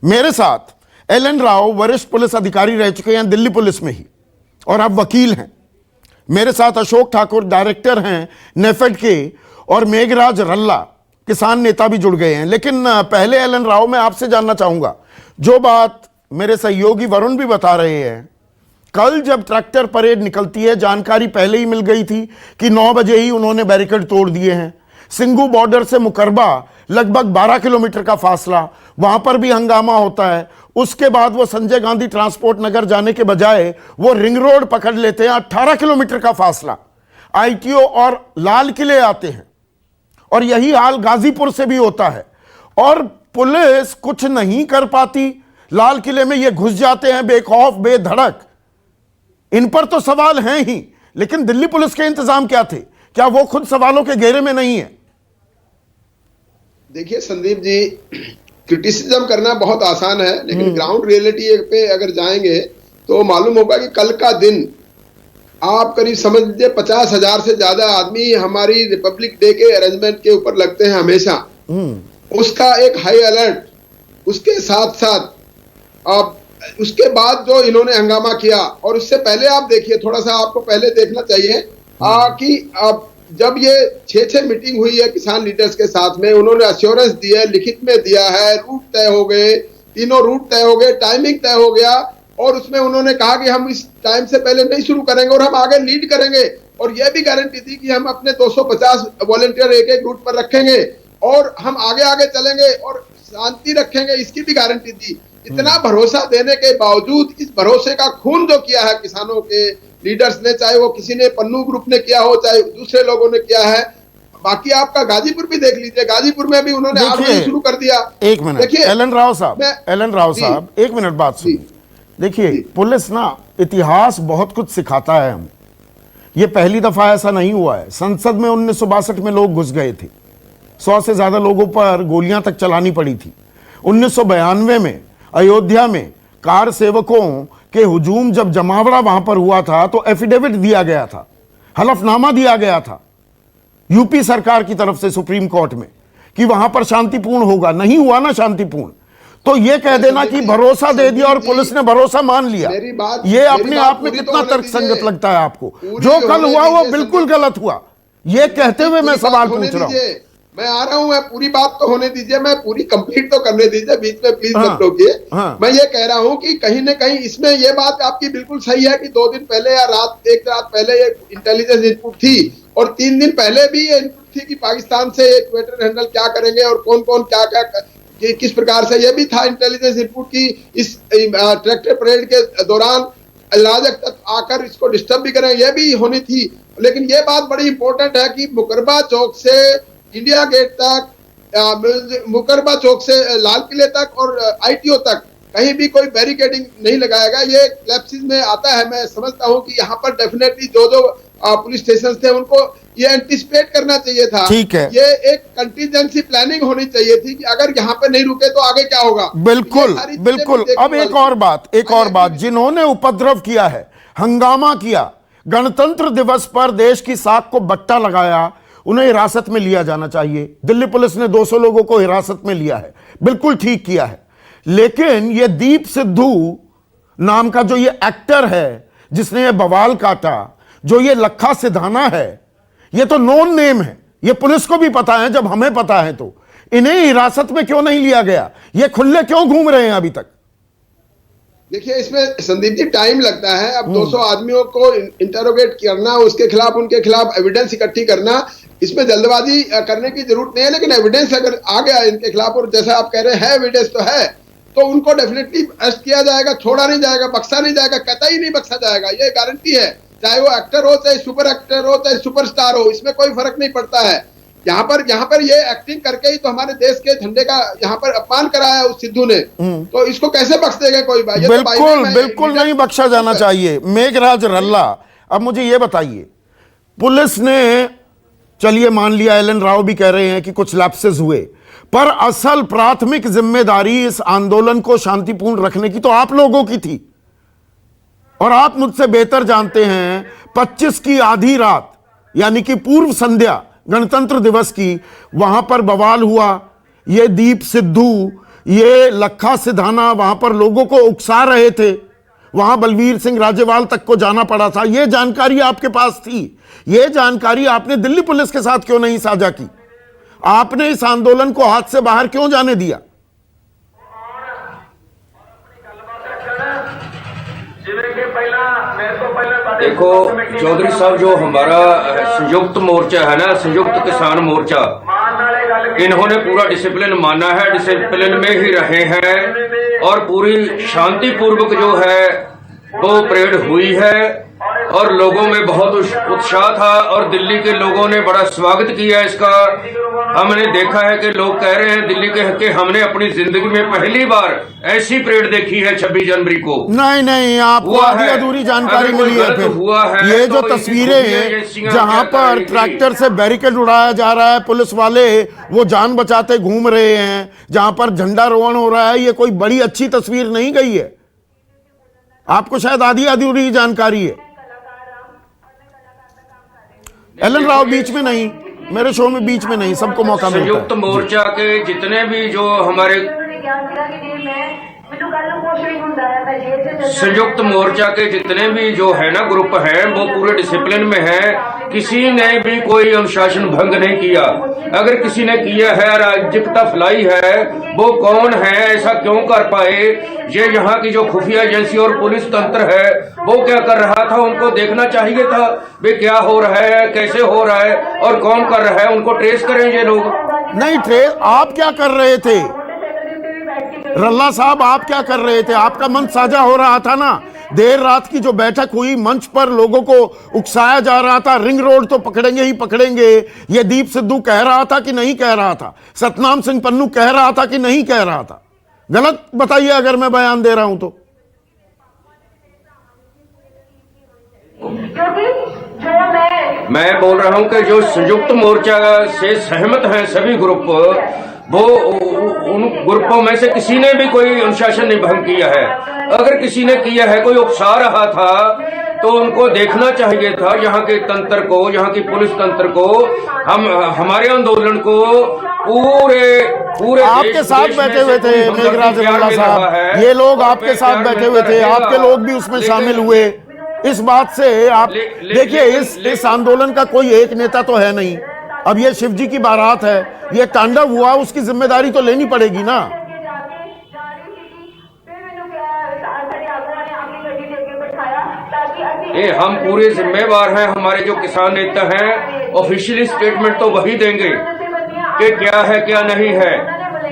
मेरे साथ एल.एन. राव वरिष्ठ पुलिस अधिकारी रह चुके हैं दिल्ली पुलिस में ही, और अब वकील हैं। मेरे साथ अशोक ठाकुर डायरेक्टर हैं नेफेड के, और मेघराज रल्ला किसान नेता भी जुड़ गए हैं। लेकिन पहले एल.एन. राव, मैं आपसे जानना चाहूंगा, जो बात मेरे सहयोगी वरुण भी बता रहे हैं, कल जब ट्रैक्टर परेड निकलती है, जानकारी पहले ही मिल गई थी कि 9 बजे ही उन्होंने बैरिकेड तोड़ दिए हैं। सिंघू बॉर्डर से मुकरबा लगभग 12 किलोमीटर का फासला, वहां पर भी हंगामा होता है। उसके बाद वो संजय गांधी ट्रांसपोर्ट नगर जाने के बजाय वो रिंग रोड पकड़ लेते हैं, 18 किलोमीटर का फासला। आईटीओ और लाल किले आते हैं, और यही हाल गाजीपुर से भी होता है, और पुलिस कुछ नहीं कर पाती। लाल किले में ये घुस जाते हैं बेखौफ बेधड़क। इन पर तो सवाल हैं ही, लेकिन दिल्ली पुलिस के इंतजाम क्या थे? क्या वो खुद सवालों के घेरे में नहीं है? देखिए संदीप जी, क्रिटिसिज्म करना बहुत आसान है, लेकिन ग्राउंड रियलिटी पे अगर जाएंगे तो मालूम होगा कि कल का दिन आप करीब समझ लीजिए 50,000 से ज्यादा आदमी हमारी रिपब्लिक डे के अरेंजमेंट के ऊपर लगते हैं हमेशा। उसका एक हाई अलर्ट, उसके साथ साथ अब उसके बाद जो इन्होंने हंगामा किया, और उससे पहले आप देखिए, थोड़ा सा आपको पहले देखना चाहिए कि अब जब ये 6 मीटिंग हुई है किसान लीडर्स के साथ में, उन्होंने अश्योरेंस दी है, लिखित में दिया है, रूट तय हो गए, तीनों रूट तय हो गए, टाइमिंग तय हो गया, और उसमें उन्होंने कहा कि हम इस टाइम से पहले नहीं शुरू करेंगे और हम आगे लीड करेंगे, और यह भी गारंटी दी कि हम अपने 250 वॉलंटियर एक एक रूट पर रखेंगे और हम आगे आगे चलेंगे और शांति रखेंगे, इसकी भी गारंटी दी। इतना भरोसा देने के बावजूद इस भरोसे का खून जो किया है किसानों के लीडर्स ने, चाहे वो किसी ने पन्नू ग्रुप ने किया हो, चाहे दूसरे लोगों ने किया है। बाकी आपका गाजीपुर भी देख लीजिए, गाजीपुर में भी उन्होंने 8 बजे शुरू कर दिया। एक मिनट, देखिए एल.एन. राव साहब, एक मिनट बात सुनिए। देखिए, पुलिस ना इतिहास बहुत कुछ सिखाता है हम। ये पहली दफा ऐसा नहीं हुआ है। संसद में 1962 में लोग घुस गए थे, 100 से ज्यादा लोगों पर गोलियां तक चलानी पड़ी थी। 1992 में अयोध्या में कार सेवकों के हुजूम जब जमावड़ा वहां पर हुआ था, तो एफिडेविट दिया गया था, हलफनामा दिया गया था यूपी सरकार की तरफ से सुप्रीम कोर्ट में कि वहां पर शांतिपूर्ण होगा। नहीं हुआ ना शांतिपूर्ण, तो ये कह देना कि भरोसा दे दिया और पुलिस ने भरोसा मान लिया, ये अपने आप में कितना तर्कसंगत लगता है आपको? जो कल हुआ वो बिल्कुल गलत हुआ, ये कहते हुए मैं सवाल पूछ रहा हूं। मैं आ रहा हूं, मैं पूरी बात तो होने दीजिए, मैं पूरी कंप्लीट तो करने दीजिए, बीच में प्लीज मत रोकिए। मैं ये कह रहा हूं कि कहीं न कहीं इसमें ये बात आपकी बिल्कुल सही है कि 2 दिन पहले या एक रात पहले ये इंटेलिजेंस इनपुट थी, और 3 दिन पहले भी ये इनपुट थी कि पाकिस्तान से इक्वेटर हैंडल क्या करेंगे और कौन कौन क्या क्या किस प्रकार से, ये भी था इंटेलिजेंस इनपुट की इस ट्रैक्टर परेड के दौरान अराजक तत्व आकर इसको डिस्टर्ब भी करें, ये भी होनी थी। लेकिन ये बात बड़ी इंपॉर्टेंट है कि मुकरबा चौक से इंडिया गेट तक, मुकरबा चौक से लाल किले तक और आईटीओ तक कहीं भी कोई बैरिकेडिंग नहीं लगाएगा। ये लैप्सिस में आता है। मैं समझता हूं कि यहाँ पर डेफिनेटली जो पुलिस स्टेशन थे उनको ये एंटिसिपेट करना चाहिए था। ठीक है, ये एक कंटीजेंसी प्लानिंग होनी चाहिए थी कि अगर यहाँ पे नहीं रुके तो आगे क्या होगा। बिल्कुल बिल्कुल। अब एक और बात, जिन्होंने उपद्रव किया है, हंगामा किया, गणतंत्र दिवस पर देश की साख को बट्टा लगाया, उन्हें हिरासत में लिया जाना चाहिए। दिल्ली पुलिस ने 200 लोगों को हिरासत में लिया है, बिल्कुल ठीक किया है। लेकिन ये दीप सिद्धू नाम का जो ये एक्टर है जिसने ये बवाल काटा, जो ये लखा सिधाना है, ये तो नोन नेम है, ये पुलिस को भी पता है, जब हमें पता है तो इन्हें हिरासत में क्यों नहीं लिया गया? ये खुले क्यों घूम रहे हैं अभी तक? देखिए, इसमें संदीप जी टाइम लगता है। अब 200 आदमियों को इंटरोगेट करना, उसके खिलाफ उनके खिलाफ एविडेंस इकट्ठी करना, इसमें जल्दबाजी करने की जरूरत नहीं है। लेकिन एविडेंस अगर आ गया इनके खिलाफ, और जैसा आप कह रहे हैं एविडेंस तो है, तो उनको डेफिनेटली अरेस्ट किया जाएगा, छोड़ा नहीं जाएगा, बख्शा नहीं जाएगा, कतई नहीं बख्शा जाएगा, ये गारंटी है। चाहे वो एक्टर हो, चाहे सुपर एक्टर हो, चाहे सुपरस्टार हो, इसमें कोई फर्क नहीं पड़ता है। यहाँ पर ये एक्टिंग करके ही तो हमारे देश के झंडे का यहाँ पर अपमान कराया उस सिद्धू ने, तो इसको कैसे बख्श देगा कोई भाई? बिल्कुल नहीं बख्शा जाना चाहिए। मेघराज रल्ला, अब मुझे ये बताइए, पुलिस ने, चलिए मान लिया, एल.एन. राव भी कह रहे हैं कि कुछ लैप्सेस हुए, पर असल प्राथमिक जिम्मेदारी इस आंदोलन को शांतिपूर्ण रखने की तो आप लोगों की थी। और आप मुझसे बेहतर जानते हैं, 25 की आधी रात, यानी कि पूर्व संध्या गणतंत्र दिवस की, वहां पर बवाल हुआ। ये दीप सिद्धू, ये लखा सिधाना वहां पर लोगों को उकसा रहे थे, वहां बलवीर सिंह राजेवाल तक को जाना पड़ा था। ये जानकारी आपके पास थी, ये जानकारी आपने दिल्ली पुलिस के साथ क्यों नहीं साझा की? आपने इस आंदोलन को हाथ से बाहर क्यों जाने दिया? देखो चौधरी साहब, जो हमारा संयुक्त मोर्चा है ना, संयुक्त किसान मोर्चा, इन्होंने पूरा डिसिप्लिन माना है, डिसिप्लिन में ही रहे हैं और पूरी शांतिपूर्वक जो है वो परेड हुई है और लोगों में बहुत उत्साह था और दिल्ली के लोगों ने बड़ा स्वागत किया इसका। हमने देखा है कि लोग कह रहे हैं दिल्ली के कि हमने अपनी जिंदगी में पहली बार ऐसी परेड देखी है 26 जनवरी को। नहीं, आपको आधी अधूरी जानकारी मिली है। फिर हुआ है ये जो तस्वीरें हैं जहां पर ट्रैक्टर से बैरिकेड उड़ाया जा रहा है, पुलिस वाले वो जान बचाते घूम रहे हैं, जहां पर झंडारोहण हो रहा है, ये कोई बड़ी अच्छी तस्वीर नहीं गई है। आपको शायद आधी अधूरी जानकारी है। एलन राव बीच में नहीं, मेरे शो में बीच में नहीं, सबको मौका मिलता है। संयुक्त मोर्चा के जितने भी जो हमारे संयुक्त मोर्चा के जितने भी जो है ना ग्रुप हैं, वो पूरे डिसिप्लिन में है। किसी ने भी कोई अनुशासन भंग नहीं किया। अगर किसी ने किया है, अराजकता फैलाई है, वो कौन है, ऐसा क्यों कर पाए? ये यहाँ की जो खुफिया एजेंसी और पुलिस तंत्र है वो क्या कर रहा था, उनको देखना चाहिए था वे क्या हो रहा है, कैसे हो रहा है और कौन कर रहा है, उनको ट्रेस करें ये लोग। नहीं ट्रेस, आप क्या कर रहे थे रल्ला साहब, आप क्या कर रहे थे? आपका मंच साझा हो रहा था ना। देर रात की जो बैठक हुई, मंच पर लोगों को उकसाया जा रहा था, रिंग रोड तो पकड़ेंगे ही पकड़ेंगे। ये दीप सिद्धू कह रहा था कि नहीं कह रहा था? सतनाम सिंह पन्नू कह रहा था कि नहीं कह रहा था? गलत बताइए अगर मैं बयान दे रहा हूं तो। मैं बोल रहा हूं कि जो संयुक्त मोर्चा से सहमत हैं सभी ग्रुप, वो उन ग्रुपों में से किसी ने भी कोई अनुशासन नहीं भंग किया है। अगर किसी ने किया है, कोई उकसा रहा था, तो उनको देखना चाहिए था यहाँ के तंत्र को, यहाँ की पुलिस तंत्र को, हमारे आंदोलन को पूरे आपके साथ बैठे हुए थे मेघराज रल्ला साहब, ये लोग आपके साथ बैठे हुए थे, आपके लोग भी उसमें शामिल हुए। इस बात से आप देखिए, इस आंदोलन का कोई एक नेता तो है नहीं। अब ये शिव जी की बारात है, ये तांडव हुआ, उसकी जिम्मेदारी तो लेनी पड़ेगी ना। हम पूरे जिम्मेवार हैं। हमारे जो किसान नेता हैं ऑफिशियली स्टेटमेंट तो वही देंगे कि क्या है क्या नहीं है,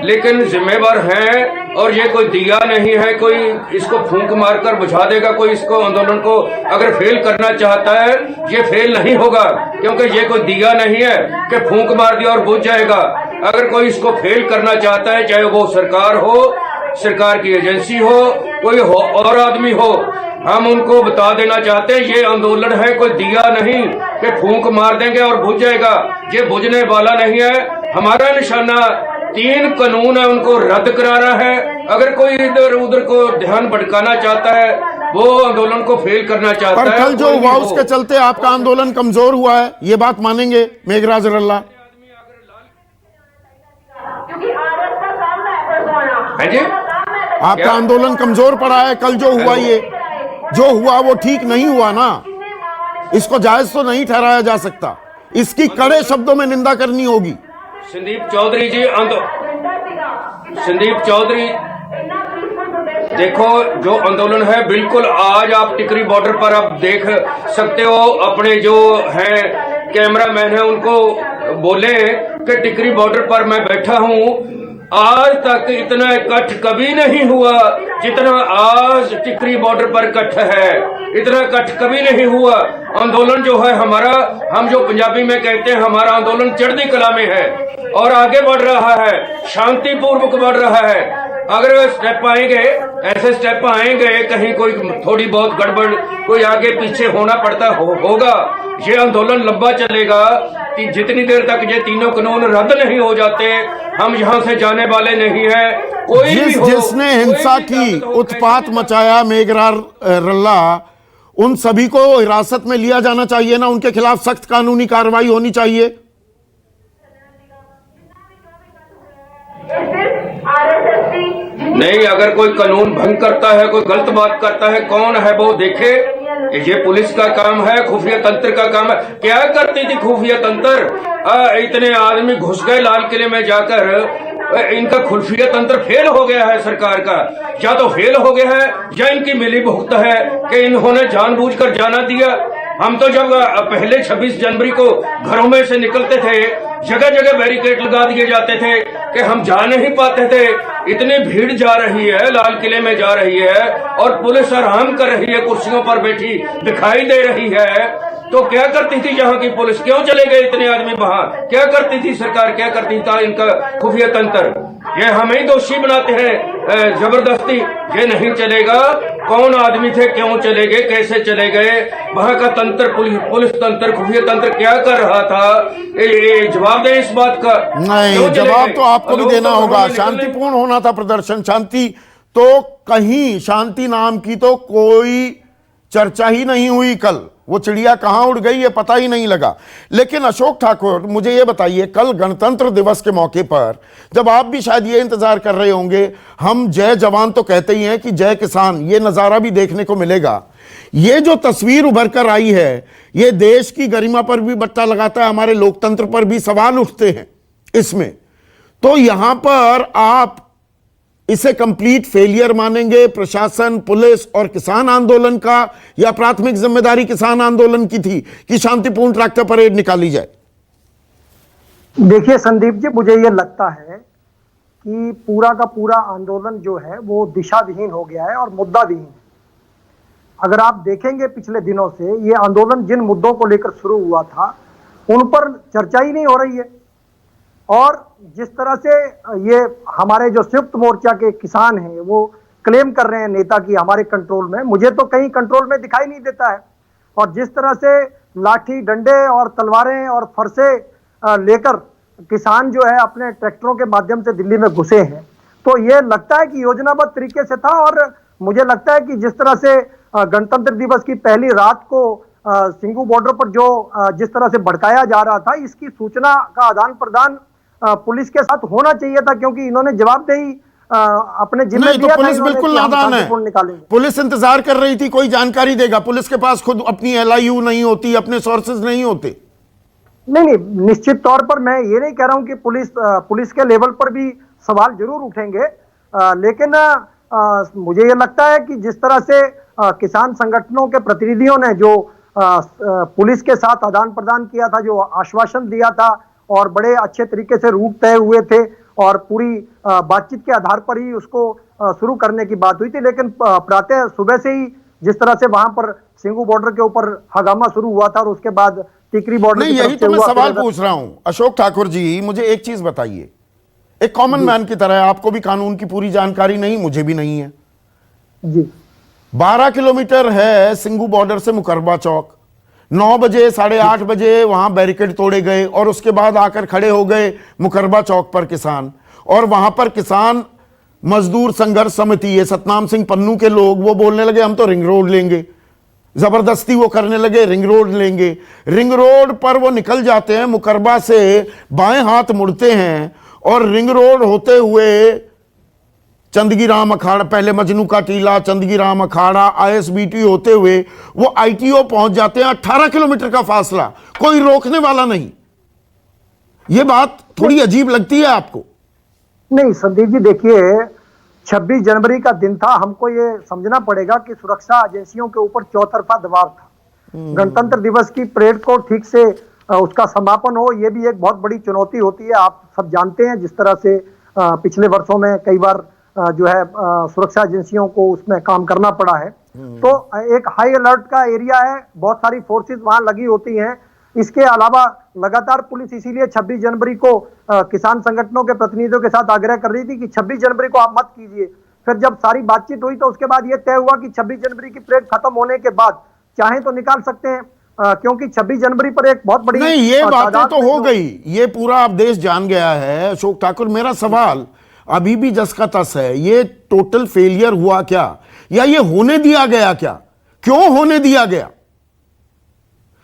लेकिन जिम्मेवार हैं। और ये कोई दिया नहीं है, कोई इसको फूंक मारकर बुझा देगा। कोई इसको आंदोलन को अगर फेल करना चाहता है, ये फेल नहीं होगा, क्योंकि ये कोई दिया नहीं है कि फूंक मार दिया और बुझ जाएगा। अगर कोई इसको फेल करना चाहता है, चाहे वो सरकार हो, सरकार की एजेंसी हो, कोई और आदमी हो, हम उनको बता देना चाहते हैं ये आंदोलन है, कोई दिया नहीं कि फूंक मार देंगे और बुझ जाएगा। ये बुझने वाला नहीं है। हमारा निशाना 3 कानून है, उनको रद्द कराना है। अगर कोई इधर उधर को ध्यान भटकाना चाहता है, वो आंदोलन को फेल करना चाहता है। पर कल जो हुआ उसके चलते आपका आंदोलन कमजोर हुआ है, ये बात मानेंगे मेघराज रल्ला? है जी, आपका आंदोलन कमजोर पड़ा है। कल जो हुआ, ये जो हुआ वो ठीक नहीं हुआ ना, इसको जायज तो नहीं ठहराया जा सकता, इसकी कड़े शब्दों में निंदा करनी होगी। संदीप चौधरी जी, संदीप चौधरी, देखो जो आंदोलन है, बिल्कुल आज आप टिकरी बॉर्डर पर आप देख सकते हो। अपने जो हैं कैमरामैन है उनको बोले कि टिकरी बॉर्डर पर मैं बैठा हूं, आज तक इतना इकट्ठ कभी नहीं हुआ जितना आज टिकरी बॉर्डर पर इकट्ठ है। इतना इकट्ठ कभी नहीं हुआ। आंदोलन जो है हमारा, हम जो पंजाबी में कहते हैं, हमारा आंदोलन चढ़ती कला में है और आगे बढ़ रहा है, शांतिपूर्वक बढ़ रहा है। अगर स्टेप आएंगे, ऐसे स्टेप आएंगे, कहीं कोई थोड़ी बहुत गड़बड़, कोई आगे पीछे होना पड़ता होगा, ये आंदोलन लंबा चलेगा। जितनी देर तक ये तीनों कानून रद्द नहीं हो जाते, हम यहाँ से जाने वाले नहीं है। कोई भी हो, जिसने हिंसा की, उत्पात मचाया, मेघराज रल्ला, उन सभी को हिरासत में लिया जाना चाहिए ना, उनके खिलाफ सख्त कानूनी कार्रवाई होनी चाहिए। आरएसएस नहीं, अगर कोई कानून भंग करता है, कोई गलत बात करता है, कौन है वो देखे। ये पुलिस का काम है, खुफिया तंत्र का काम है। क्या करती थी खुफिया तंत्र? इतने आदमी घुस गए लाल किले में जाकर, इनका खुफिया तंत्र फेल हो गया है सरकार का। या तो फेल हो गया है या इनकी मिली भुगत है कि इन्होंने जानबूझकर जाना दिया। हम तो जब पहले 26 जनवरी को घरों में से निकलते थे, जगह जगह बैरिकेड लगा दिए जाते थे कि हम जा नहीं पाते थे। इतनी भीड़ जा रही है, लाल किले में जा रही है और पुलिस आराम कर रही है, कुर्सियों पर बैठी दिखाई दे रही है। तो क्या करती थी यहाँ की पुलिस? क्यों चले गए इतने आदमी वहां? क्या करती थी सरकार? क्या करती था इनका खुफिया तंत्र? ये हमें ही दोषी बनाते हैं जबरदस्ती। ये नहीं चलेगा। कौन आदमी थे, क्यों चले गए, कैसे चले गए, वहां का तंत्र, पुलिस तंत्र, खुफिया तंत्र क्या कर रहा था? ये जवाब दें इस बात का। नहीं, जवाब तो आपको भी देना होगा। शांतिपूर्ण होना था प्रदर्शन, शांति तो कहीं, शांति नाम की तो कोई चर्चा ही नहीं हुई। कल वो चिड़िया कहां उड़ गई ये पता ही नहीं लगा। लेकिन अशोक ठाकुर, मुझे ये बताइए, कल गणतंत्र दिवस के मौके पर जब आप भी शायद ये इंतजार कर रहे होंगे, हम जय जवान तो कहते ही हैं कि जय किसान, ये नजारा भी देखने को मिलेगा। ये जो तस्वीर उभर कर आई है, ये देश की गरिमा पर भी बट्टा लगाता है, हमारे लोकतंत्र पर भी सवाल उठते हैं इसमें। तो यहां पर आप इसे कंप्लीट फेलियर मानेंगे प्रशासन, पुलिस और किसान आंदोलन का, या प्राथमिक जिम्मेदारी किसान आंदोलन की थी कि शांतिपूर्ण ट्रैक्टर परेड निकाली जाए? देखिए संदीप जी, मुझे ये लगता है कि पूरा का पूरा आंदोलन जो है वो दिशाविहीन हो गया है और मुद्दा विहीन है। अगर आप देखेंगे पिछले दिनों से ये आंदोलन जिन मुद्दों को लेकर शुरू हुआ था उन पर चर्चा ही नहीं हो रही है। और जिस तरह से ये हमारे जो संयुक्त मोर्चा के किसान हैं वो क्लेम कर रहे हैं नेता की हमारे कंट्रोल में, मुझे तो कहीं कंट्रोल में दिखाई नहीं देता है। और जिस तरह से लाठी डंडे और तलवारें और फरसे लेकर किसान जो है अपने ट्रैक्टरों के माध्यम से दिल्ली में घुसे हैं, तो ये लगता है कि योजनाबद्ध तरीके से था। और मुझे लगता है कि जिस तरह से गणतंत्र दिवस की पहली रात को सिंघू बॉर्डर पर जो जिस तरह से भड़काया जा रहा था, इसकी सूचना का आदान प्रदान पुलिस के साथ होना चाहिए था, क्योंकि इन्होंने जवाबदेही अपने जिम्मे नहीं, तो पुलिस बिल्कुल नादान है। पुलिस इंतजार कर रही थी कोई जानकारी देगा। पुलिस के पास खुद अपनी LIU नहीं होती, अपने सोर्सेज नहीं होते। नहीं, निश्चित तौर पर मैं ये नहीं कह रहा हूं कि पुलिस के लेवल पर भी सवाल जरूर उठेंगे, लेकिन मुझे ये लगता है कि जिस तरह से किसान संगठनों के प्रतिनिधियों ने जो पुलिस के साथ आदान प्रदान किया था, जो आश्वासन दिया था और बड़े अच्छे तरीके से रूट तय हुए थे और पूरी बातचीत के आधार पर ही उसको शुरू करने की बात हुई थी। लेकिन प्रातः सुबह से ही जिस तरह से वहां पर सिंघू बॉर्डर के ऊपर हंगामा शुरू हुआ था और उसके बाद टिकरी बॉर्डर नहीं, यही तो मैं सवाल पूछ रहा हूं अशोक ठाकुर जी। मुझे एक चीज बताइए, एक कॉमन मैन की तरह, आपको भी कानून की पूरी जानकारी नहीं, मुझे भी नहीं है जी। 12 किलोमीटर है सिंघू बॉर्डर से मुकरबा चौक। 9 बजे 8:30 बजे वहां बैरिकेड तोड़े गए और उसके बाद आकर खड़े हो गए मुकरबा चौक पर किसान। और वहां पर किसान मजदूर संघर्ष समिति, ये सतनाम सिंह पन्नू के लोग, वो बोलने लगे हम तो रिंग रोड लेंगे। जबरदस्ती वो करने लगे रिंग रोड लेंगे। रिंग रोड पर वो निकल जाते हैं, मुकरबा से बाएं हाथ मुड़ते हैं और रिंग रोड होते हुए चंदगी राम अखाड़ा, पहले मजनू का टीला, चंदगी राम अखाड़ा, ISBT होते हुए वो ITO पहुंच जाते हैं। 18 किलोमीटर का फासला, कोई रोकने वाला नहीं। ये बात थोड़ी अजीब लगती है आपको? नहीं संदीप जी, देखिए 26 जनवरी का दिन था, हमको ये समझना पड़ेगा कि सुरक्षा एजेंसियों के ऊपर चौतरफा दबाव था। गणतंत्र दिवस की परेड को ठीक से उसका समापन हो, ये भी एक बहुत बड़ी चुनौती होती है। आप सब जानते हैं जिस तरह से पिछले वर्षों में कई बार जो है सुरक्षा एजेंसियों को उसमें काम करना पड़ा है। तो एक हाई अलर्ट का एरिया है, बहुत सारी फोर्सेस वहां लगी होती हैं। इसके अलावा लगातार पुलिस इसीलिए 26 जनवरी को किसान संगठनों के प्रतिनिधियों के साथ आग्रह कर रही थी कि 26 जनवरी को आप मत कीजिए। फिर जब सारी बातचीत हुई तो उसके बाद यह तय हुआ कि 26 जनवरी की परेड खत्म होने के बाद चाहे तो निकाल सकते हैं, क्योंकि 26 जनवरी पर एक बहुत बड़ी नहीं, ये बातें तो हो गई, ये पूरा अब देश जान गया है। अशोक ठाकुर, मेरा सवाल अभी भी जस का तस है, ये टोटल फेलियर हुआ क्या, या ये होने दिया गया क्या? क्यों होने दिया गया,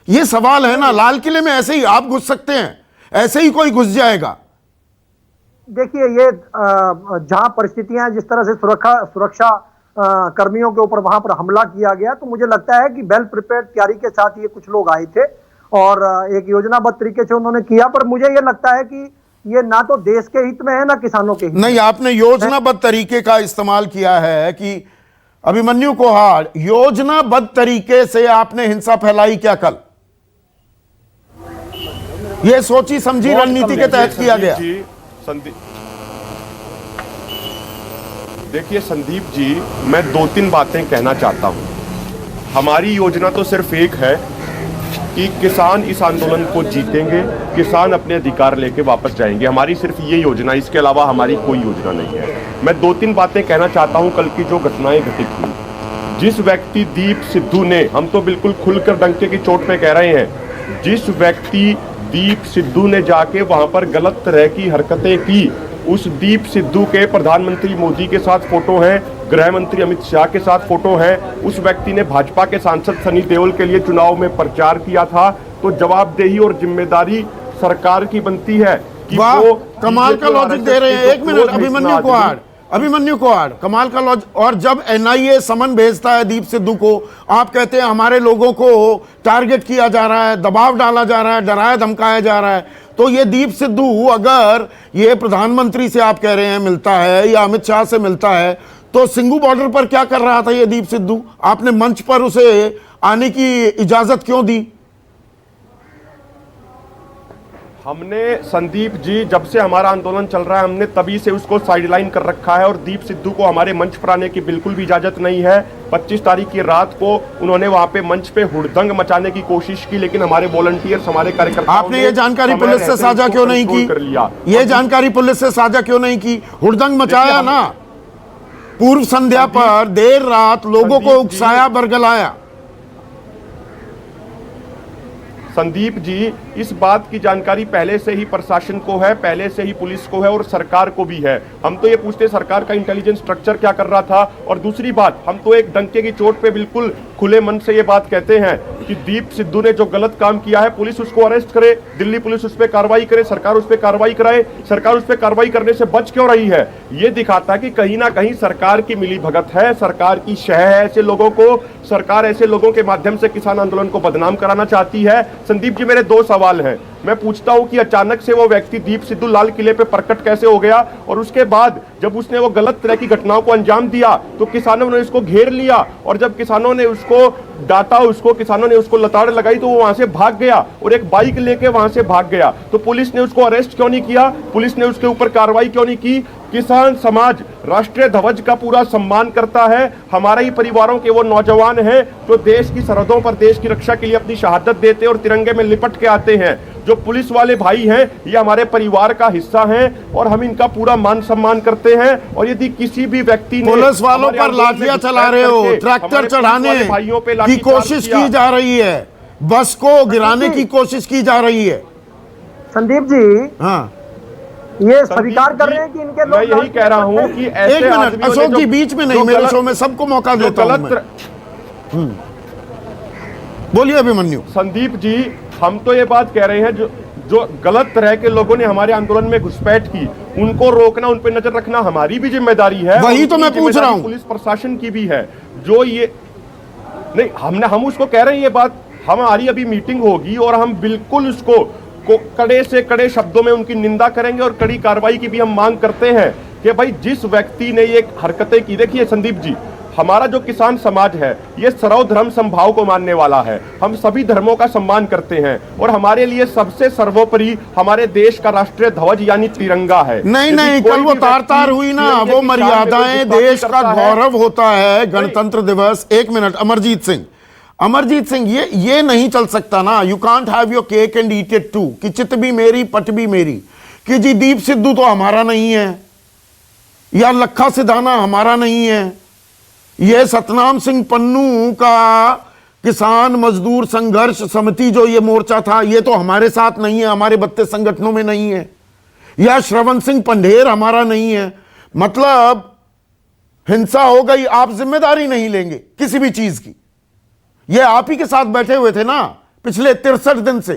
ये सवाल है ना। लाल किले में ऐसे ही आप घुस सकते हैं, ऐसे ही कोई घुस जाएगा। देखिए ये जहां परिस्थितियां जिस तरह से सुरक्षा कर्मियों के ऊपर वहां पर हमला किया गया, तो मुझे लगता है कि वेल प्रिपेयर्ड तैयारी के साथ ये कुछ लोग आए थे और एक योजनाबद्ध तरीके से उन्होंने किया। पर मुझे ये लगता है कि ये ना तो देश के हित में है ना किसानों के हित में। नहीं, आपने योजनाबद्ध तरीके का इस्तेमाल किया है कि अभिमन्यु कोहाड़, योजनाबद्ध तरीके से आपने हिंसा फैलाई क्या कल? यह सोची समझी रणनीति के तहत किया गया? देखिए संदीप जी, मैं 2-3 बातें कहना चाहता हूं। हमारी योजना तो सिर्फ एक है कि किसान इस आंदोलन को जीतेंगे, किसान अपने अधिकार लेके वापस जाएंगे। हमारी सिर्फ ये योजना, इसके अलावा हमारी कोई योजना नहीं है। मैं 2-3 बातें कहना चाहता हूं कल की जो घटनाएं घटित हुई। जिस व्यक्ति दीप सिद्धू ने, हम तो बिल्कुल खुलकर डंके की चोट पे कह रहे हैं, जिस व्यक्ति दीप सिद्धू ने जाके वहां पर गलत तरह की हरकतें की, उस दीप सिद्धू के प्रधानमंत्री मोदी के साथ फोटो हैं, गृह मंत्री अमित शाह के साथ फोटो हैं। उस व्यक्ति ने भाजपा के सांसद सनी देओल के लिए चुनाव में प्रचार किया था। तो जवाबदेही और जिम्मेदारी सरकार की बनती है कि वो कमाल का लॉजिक दे रहे हैं। एक मिनट अभिमन्यु कोहाड़, कमाल का लॉजिक। और जब एनआईए समन भेजता है दीप सिद्धू को, आप कहते हैं हमारे लोगों को टारगेट किया जा रहा है, दबाव डाला जा रहा है, डराया धमकाया जा रहा है। तो ये दीप सिद्धू अगर ये प्रधानमंत्री से आप कह रहे हैं मिलता है या अमित शाह से मिलता है, तो सिंगू बॉर्डर पर क्या कर रहा था ये दीप सिद्धू? आपने मंच पर उसे आने की इजाजत क्यों दी? हमने संदीप जी, जब से हमारा आंदोलन चल रहा है, हमने तभी से उसको साइडलाइन कर रखा है और दीप सिद्धू को हमारे मंच पर आने की बिल्कुल भी इजाजत नहीं है। 25 तारीख की रात को उन्होंने वहां पे मंच पे हुड़दंग मचाने की कोशिश की, लेकिन हमारे वॉलंटियर्स, हमारे कार्यकर्ताओं आपने ये जानकारी पुलिस से साझा क्यों नहीं की? कर लिया। ये जानकारी पुलिस से साझा क्यों नहीं की? हुड़दंग मचाया ना, पूर्व संध्या पर देर रात लोगों को उकसाया, बरगलाया। संदीप जी, इस बात की जानकारी पहले से ही प्रशासन को है, पहले से ही पुलिस को है और सरकार को भी है। हम तो ये पूछते सरकार का इंटेलिजेंस स्ट्रक्चर क्या कर रहा था। और दूसरी बात, हम तो एक डंके की चोट पे बिल्कुल खुले मन से ये बात कहते हैं कि दीप सिद्धू ने जो गलत काम किया है, पुलिस उसको अरेस्ट करे, दिल्ली पुलिस उस पर कार्रवाई करे, सरकार उस पर कार्रवाई कराए। सरकार उस पर कार्रवाई करने से बच क्यों रही है? ये दिखाता है कि कहीं ना कहीं सरकार की मिलीभगत है, सरकार की शह है ऐसे लोगों को। सरकार ऐसे लोगों के माध्यम से किसान आंदोलन को बदनाम कराना चाहती है। संदीप जी, मेरे 2 सवाल हैं। मैं पूछता हूं कि अचानक से वो व्यक्ति दीप सिद्धू लाल किले पे प्रकट कैसे हो गया, और उसके बाद जब उसने वो गलत तरह की घटनाओं को अंजाम दिया तो किसानों ने इसको घेर लिया, और जब किसानों ने उसको डांटा, किसानों ने उसको लताड़ लगाई, तो वो वहां से भाग गया और एक बाइक लेके वहां से भाग गया। तो पुलिस ने उसको अरेस्ट क्यों नहीं किया? पुलिस ने उसके ऊपर कार्रवाई क्यों नहीं की? किसान समाज राष्ट्रीय ध्वज का पूरा सम्मान करता है। हमारे ही परिवारों के वो नौजवान हैं जो देश की सरहदों पर देश की रक्षा के लिए अपनी शहादत देते और तिरंगे में लिपट के आते हैं। जो पुलिस वाले भाई हैं, ये हमारे परिवार का हिस्सा हैं और हम इनका पूरा मान सम्मान करते हैं। और यदि किसी भी व्यक्ति ने पुलिस वालों पर लाठियां चला रहे हो, ट्रैक्टर चढ़ाने की कोशिश की जा रही है, बस को गिराने की कोशिश की जा रही है। संदीप जी, हाँ, ये स्वीकार कर रहे हैं कि इनके लोग, मैं यही कह रहा हूं कि ऐसे एक मिनट अशोक जी, बीच में नहीं, मेरे शो में सबको मौका देता हूं मैं। बोलिए अभिमन्यु। संदीप जी, हम तो ये बात कह रहे हैं जो गलत तरह के लोगों ने हमारे आंदोलन में घुसपैठ की, उनको रोकना, उन पर नजर रखना हमारी भी जिम्मेदारी है। वही तो मैं पूछ रहा हूं। पुलिस प्रशासन की भी है। जो ये नहीं, हम उसको कह रहे हैं, ये बात हमारी अभी मीटिंग होगी और हम बिल्कुल उसको कड़े से कड़े शब्दों में उनकी निंदा करेंगे और कड़ी कार्रवाई की भी हम मांग करते हैं कि भाई जिस व्यक्ति ने ये हरकतें की, देखिए संदीप जी, हमारा जो किसान समाज है ये सर्वधर्म समभाव को मानने वाला है। हम सभी धर्मों का सम्मान करते हैं और हमारे लिए सबसे सर्वोपरि हमारे देश का राष्ट्रीय ध्वज यानी तिरंगा है। नहीं, कल वो तार हुई ना, वो मर्यादाएं देश का गौरव होता है, गणतंत्र दिवस। एक मिनट अमरजीत सिंह, ये नहीं चल सकता ना। You can't have your cake and eat it too, कि चित भी मेरी पट भी मेरी, कि जी दीप सिद्धू तो हमारा नहीं है या लखा सिधाना हमारा नहीं है, ये सतनाम सिंह पन्नू का किसान मजदूर संघर्ष समिति जो ये मोर्चा था, ये तो हमारे साथ नहीं है, हमारे 32 संगठनों में नहीं है, या श्रवण सिंह पंढेर हमारा नहीं है। मतलब हिंसा हो गई, आप जिम्मेदारी नहीं लेंगे किसी भी चीज की। ये आप ही के साथ बैठे हुए थे ना पिछले 63 दिन से।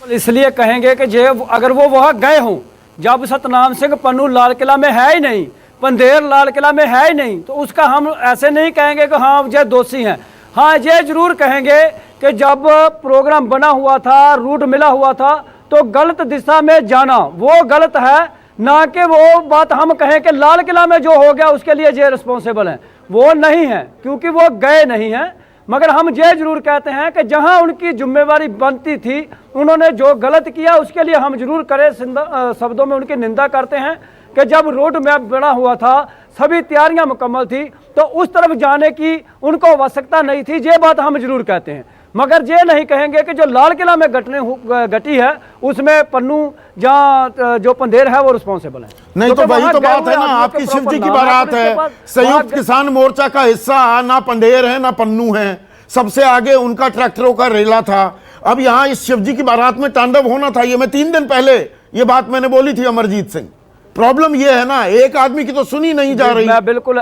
इसलिए कहेंगे कि जे अगर वो वहाँ गए हों, जब सतनाम सिंह पन्नू लाल किला में है ही नहीं, पंधेर लाल किला में है ही नहीं, तो उसका हम ऐसे नहीं कहेंगे कि हाँ ये दोषी हैं। हाँ ये जरूर कहेंगे कि जब प्रोग्राम बना हुआ था, रूट मिला हुआ था, तो गलत दिशा में जाना वो गलत है, ना कि वो बात हम कहें कि लाल किला में जो हो गया उसके लिए ये रिस्पॉन्सिबल हैं। वो नहीं है, क्योंकि वो गए नहीं हैं। मगर हम ये जरूर कहते हैं कि जहां उनकी जिम्मेवारी बनती थी, उन्होंने जो गलत किया उसके लिए हम जरूर कड़े शब्दों में उनकी निंदा करते हैं कि जब रोड मैप बना हुआ था, सभी तैयारियां मुकम्मल थी, तो उस तरफ जाने की उनको आवश्यकता नहीं थी। ये बात हम जरूर कहते हैं, मगर ये नहीं कहेंगे कि जो लाल किला में घटी है उसमें पन्नू जहाँ जो पंधेर है वो रिस्पॉन्सिबल है। नहीं तो वही तो बात है ना, आपकी शिव जी की बारात है, संयुक्त किसान मोर्चा का हिस्सा ना पंधेर है ना पन्नू है, सबसे आगे उनका ट्रैक्टरों का रेला था। अब यहाँ इस शिव जी की बारात में तांडव होना था। ये मैं 3 दिन पहले ये बात मैंने बोली थी अमरजीत सिंह। प्रॉब्लम ये है ना, एक आदमी की तो सुनी नहीं जा रही। मैं बिल्कुल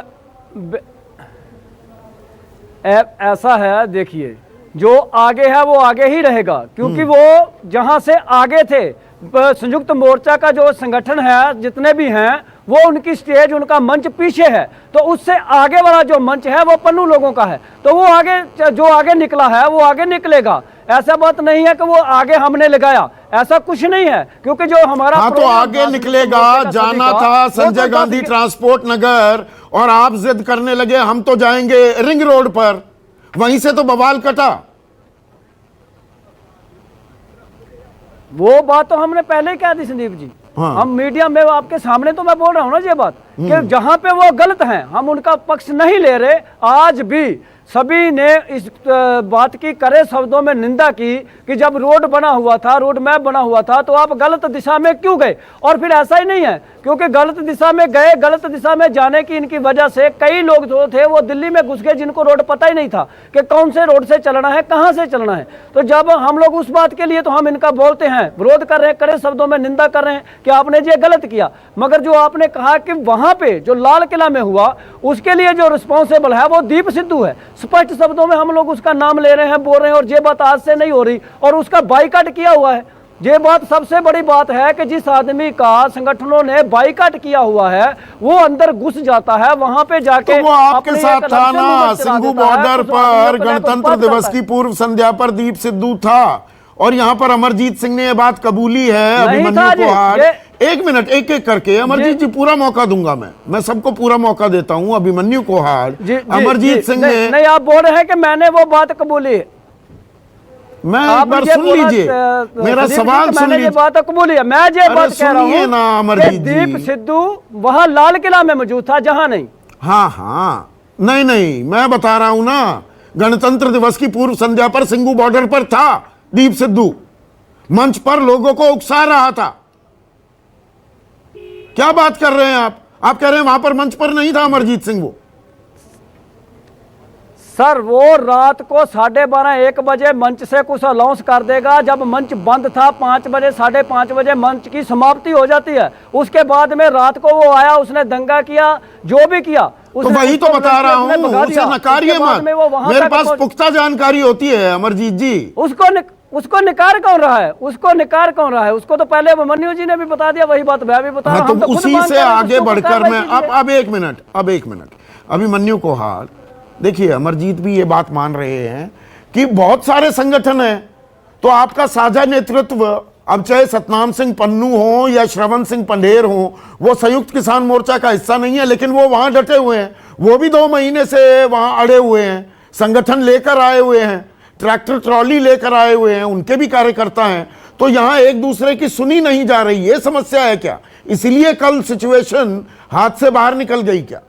ऐसा है, देखिए जो आगे है वो आगे ही रहेगा, क्योंकि वो जहां से आगे थे, संयुक्त मोर्चा का जो संगठन है जितने भी हैं, वो उनकी स्टेज, उनका मंच पीछे है, तो उससे आगे वाला जो मंच है वो पन्नू लोगों का है, तो वो आगे जो आगे निकला है वो आगे निकलेगा। ऐसा बात नहीं है कि वो आगे हमने लगाया, ऐसा कुछ नहीं है, क्योंकि जो हमारा हाँ तो आगे निकलेगा। जाना था संजय गांधी ट्रांसपोर्ट नगर और आप जिद करने लगे हम तो जाएंगे रिंग रोड पर, वहीं से तो बवाल कटा। वो बात तो हमने पहले ही कह दी संदीप जी। हाँ। हम मीडिया में आपके सामने तो मैं बोल रहा हूं ना ये बात कि जहां पे वो गलत हैं हम उनका पक्ष नहीं ले रहे। आज भी सभी ने इस बात की कड़े शब्दों में निंदा की कि जब रोड बना हुआ था, रोड मैप बना हुआ था, तो आप गलत दिशा में क्यों गए। और फिर ऐसा ही नहीं है, क्योंकि गलत दिशा में गए, गलत दिशा में जाने की इनकी वजह से कई लोग जो थे वो दिल्ली में घुस गए, जिनको रोड पता ही नहीं था कि कौन से रोड से चलना है, कहां से चलना है। तो जब हम लोग उस बात के लिए तो हम इनका बोलते हैं, विरोध कर रहे हैं, कड़े शब्दों में निंदा कर रहे हैं कि आपने ये गलत किया। मगर जो आपने कहा कि वहां पे जो लाल किला में हुआ उसके लिए जो रिस्पॉन्सिबल है वो दीप सिद्धू है, स्पष्ट शब्दों में हम लोग उसका नाम ले रहे हैं, बोल रहे हैं। और ये बात आज से नहीं हो रही, और उसका बाइकाट किया हुआ है। ये बात सबसे बड़ी बात है कि जिस आदमी का संगठनों ने बाइकाट किया हुआ है वो अंदर घुस जाता है, वहां पे जाके तो वो आपके साथ था ना, सिंगू बॉर्डर पर गणतंत्र दिवस की पूर्व संध्या पर दीप सिद्धू था, और यहाँ पर अमरजीत सिंह ने ये बात कबूली है। अभिमन्यु कोहाड़, एक मिनट एक एक करके, अमरजीत जी पूरा मौका दूंगा, मैं सबको पूरा मौका देता हूँ। अभिमन्यु कोहाड़, अमरजीत सिंह ने, नहीं आप बोल रहे हैं कि मैंने वो बात कबूली, मैं एक बार सुन लीजिए मेरा सवाल सुन लीजिए। बात कबूली है, मैं ये बात कह रहा हूँ ना अमरजीत जी, दीप सिद्धू वहां लाल किला में मौजूद था, जहां नहीं। हाँ हाँ, नहीं मैं बता रहा हूं ना, गणतंत्र दिवस की पूर्व संध्या पर सिंगू बॉर्डर पर था दीप सिद्धू, मंच पर लोगों को उकसा रहा था। क्या बात कर रहे हैं आप कह रहे हैं वहां पर मंच पर नहीं था अमरजीत सिंह। वो सर वो रात को 12:30-1 बजे मंच से कुछ अनाउंस कर देगा, जब मंच बंद था 5 बजे 5:30 बजे मंच की समाप्ति हो जाती है। उसके बाद में रात को वो आया, उसने दंगा किया, जो भी किया तो वही तो बता रहा हूं, उसे नकारिए मत, मेरे पास पुख्ता जानकारी होती है अमरजीत जी। उसको निकार कौन रहा है, उसको तो पहले अभिमन्यु जी ने भी बता दिया, वही बात मैं भी बता रहा हूं। तो उसी से आगे बढ़कर मैं अब एक मिनट अभिमन्यु कोहाड़, देखिए अमरजीत भी ये बात मान रहे हैं कि बहुत सारे संगठन हैं, तो आपका साझा नेतृत्व, अब चाहे सतनाम सिंह पन्नू हो या श्रवण सिंह पंधेर हो, वो संयुक्त किसान मोर्चा का हिस्सा नहीं है, लेकिन वो वहां डटे हुए हैं। वो भी 2 महीने से वहां अड़े हुए हैं, संगठन लेकर आए हुए हैं, ट्रैक्टर ट्रॉली लेकर आए हुए हैं, उनके भी कार्यकर्ता हैं। तो यहां एक दूसरे की सुनी नहीं जा रही, ये समस्या है क्या? इसीलिए कल सिचुएशन हाथ से बाहर निकल गई क्या?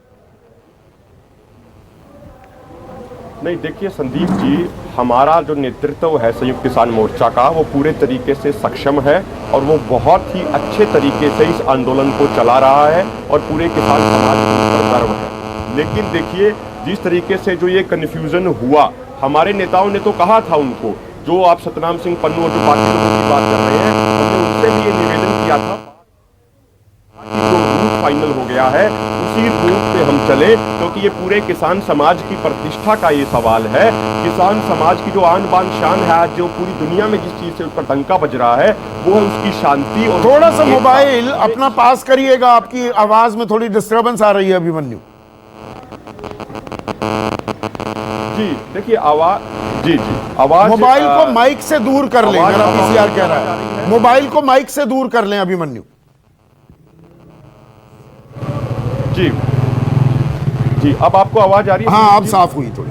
नहीं, देखिए संदीप जी, हमारा जो नेतृत्व है संयुक्त किसान मोर्चा का, वो पूरे तरीके से सक्षम है और वो बहुत ही अच्छे तरीके से इस आंदोलन को चला रहा है और पूरे किसान समाज को पर गर्व है। लेकिन देखिए जिस तरीके से जो ये कन्फ्यूजन हुआ, हमारे नेताओं ने तो कहा था उनको, जो आप सतनाम सिंह पन्नू और जो बाकी लोगों की बात कर रहे हैं, हमने उनसे भी ये निवेदन किया था, जो रूट फाइनल हो गया है उसी रूट पे हम चले, क्योंकि ये पूरे किसान समाज की प्रतिष्ठा का ये सवाल है। किसान समाज की जो आन बान शान है, आज जो पूरी दुनिया में जिस चीज से उसका डंका बज रहा है वो है उसकी शांति। और थोड़ा सा मोबाइल अपना पास करिएगा, आपकी आवाज में थोड़ी डिस्टर्बेंस आ रही है अभिमन्यु जी। देखिए आवाज, जी आवाज, मोबाइल को माइक से दूर कर लें, मेरा पीसीआर कह रहा है मोबाइल को माइक से दूर कर लें अभिमन्यु। जी जी, अब आपको आवाज आ रही है? हाँ, अब साफ हुई थोड़ी।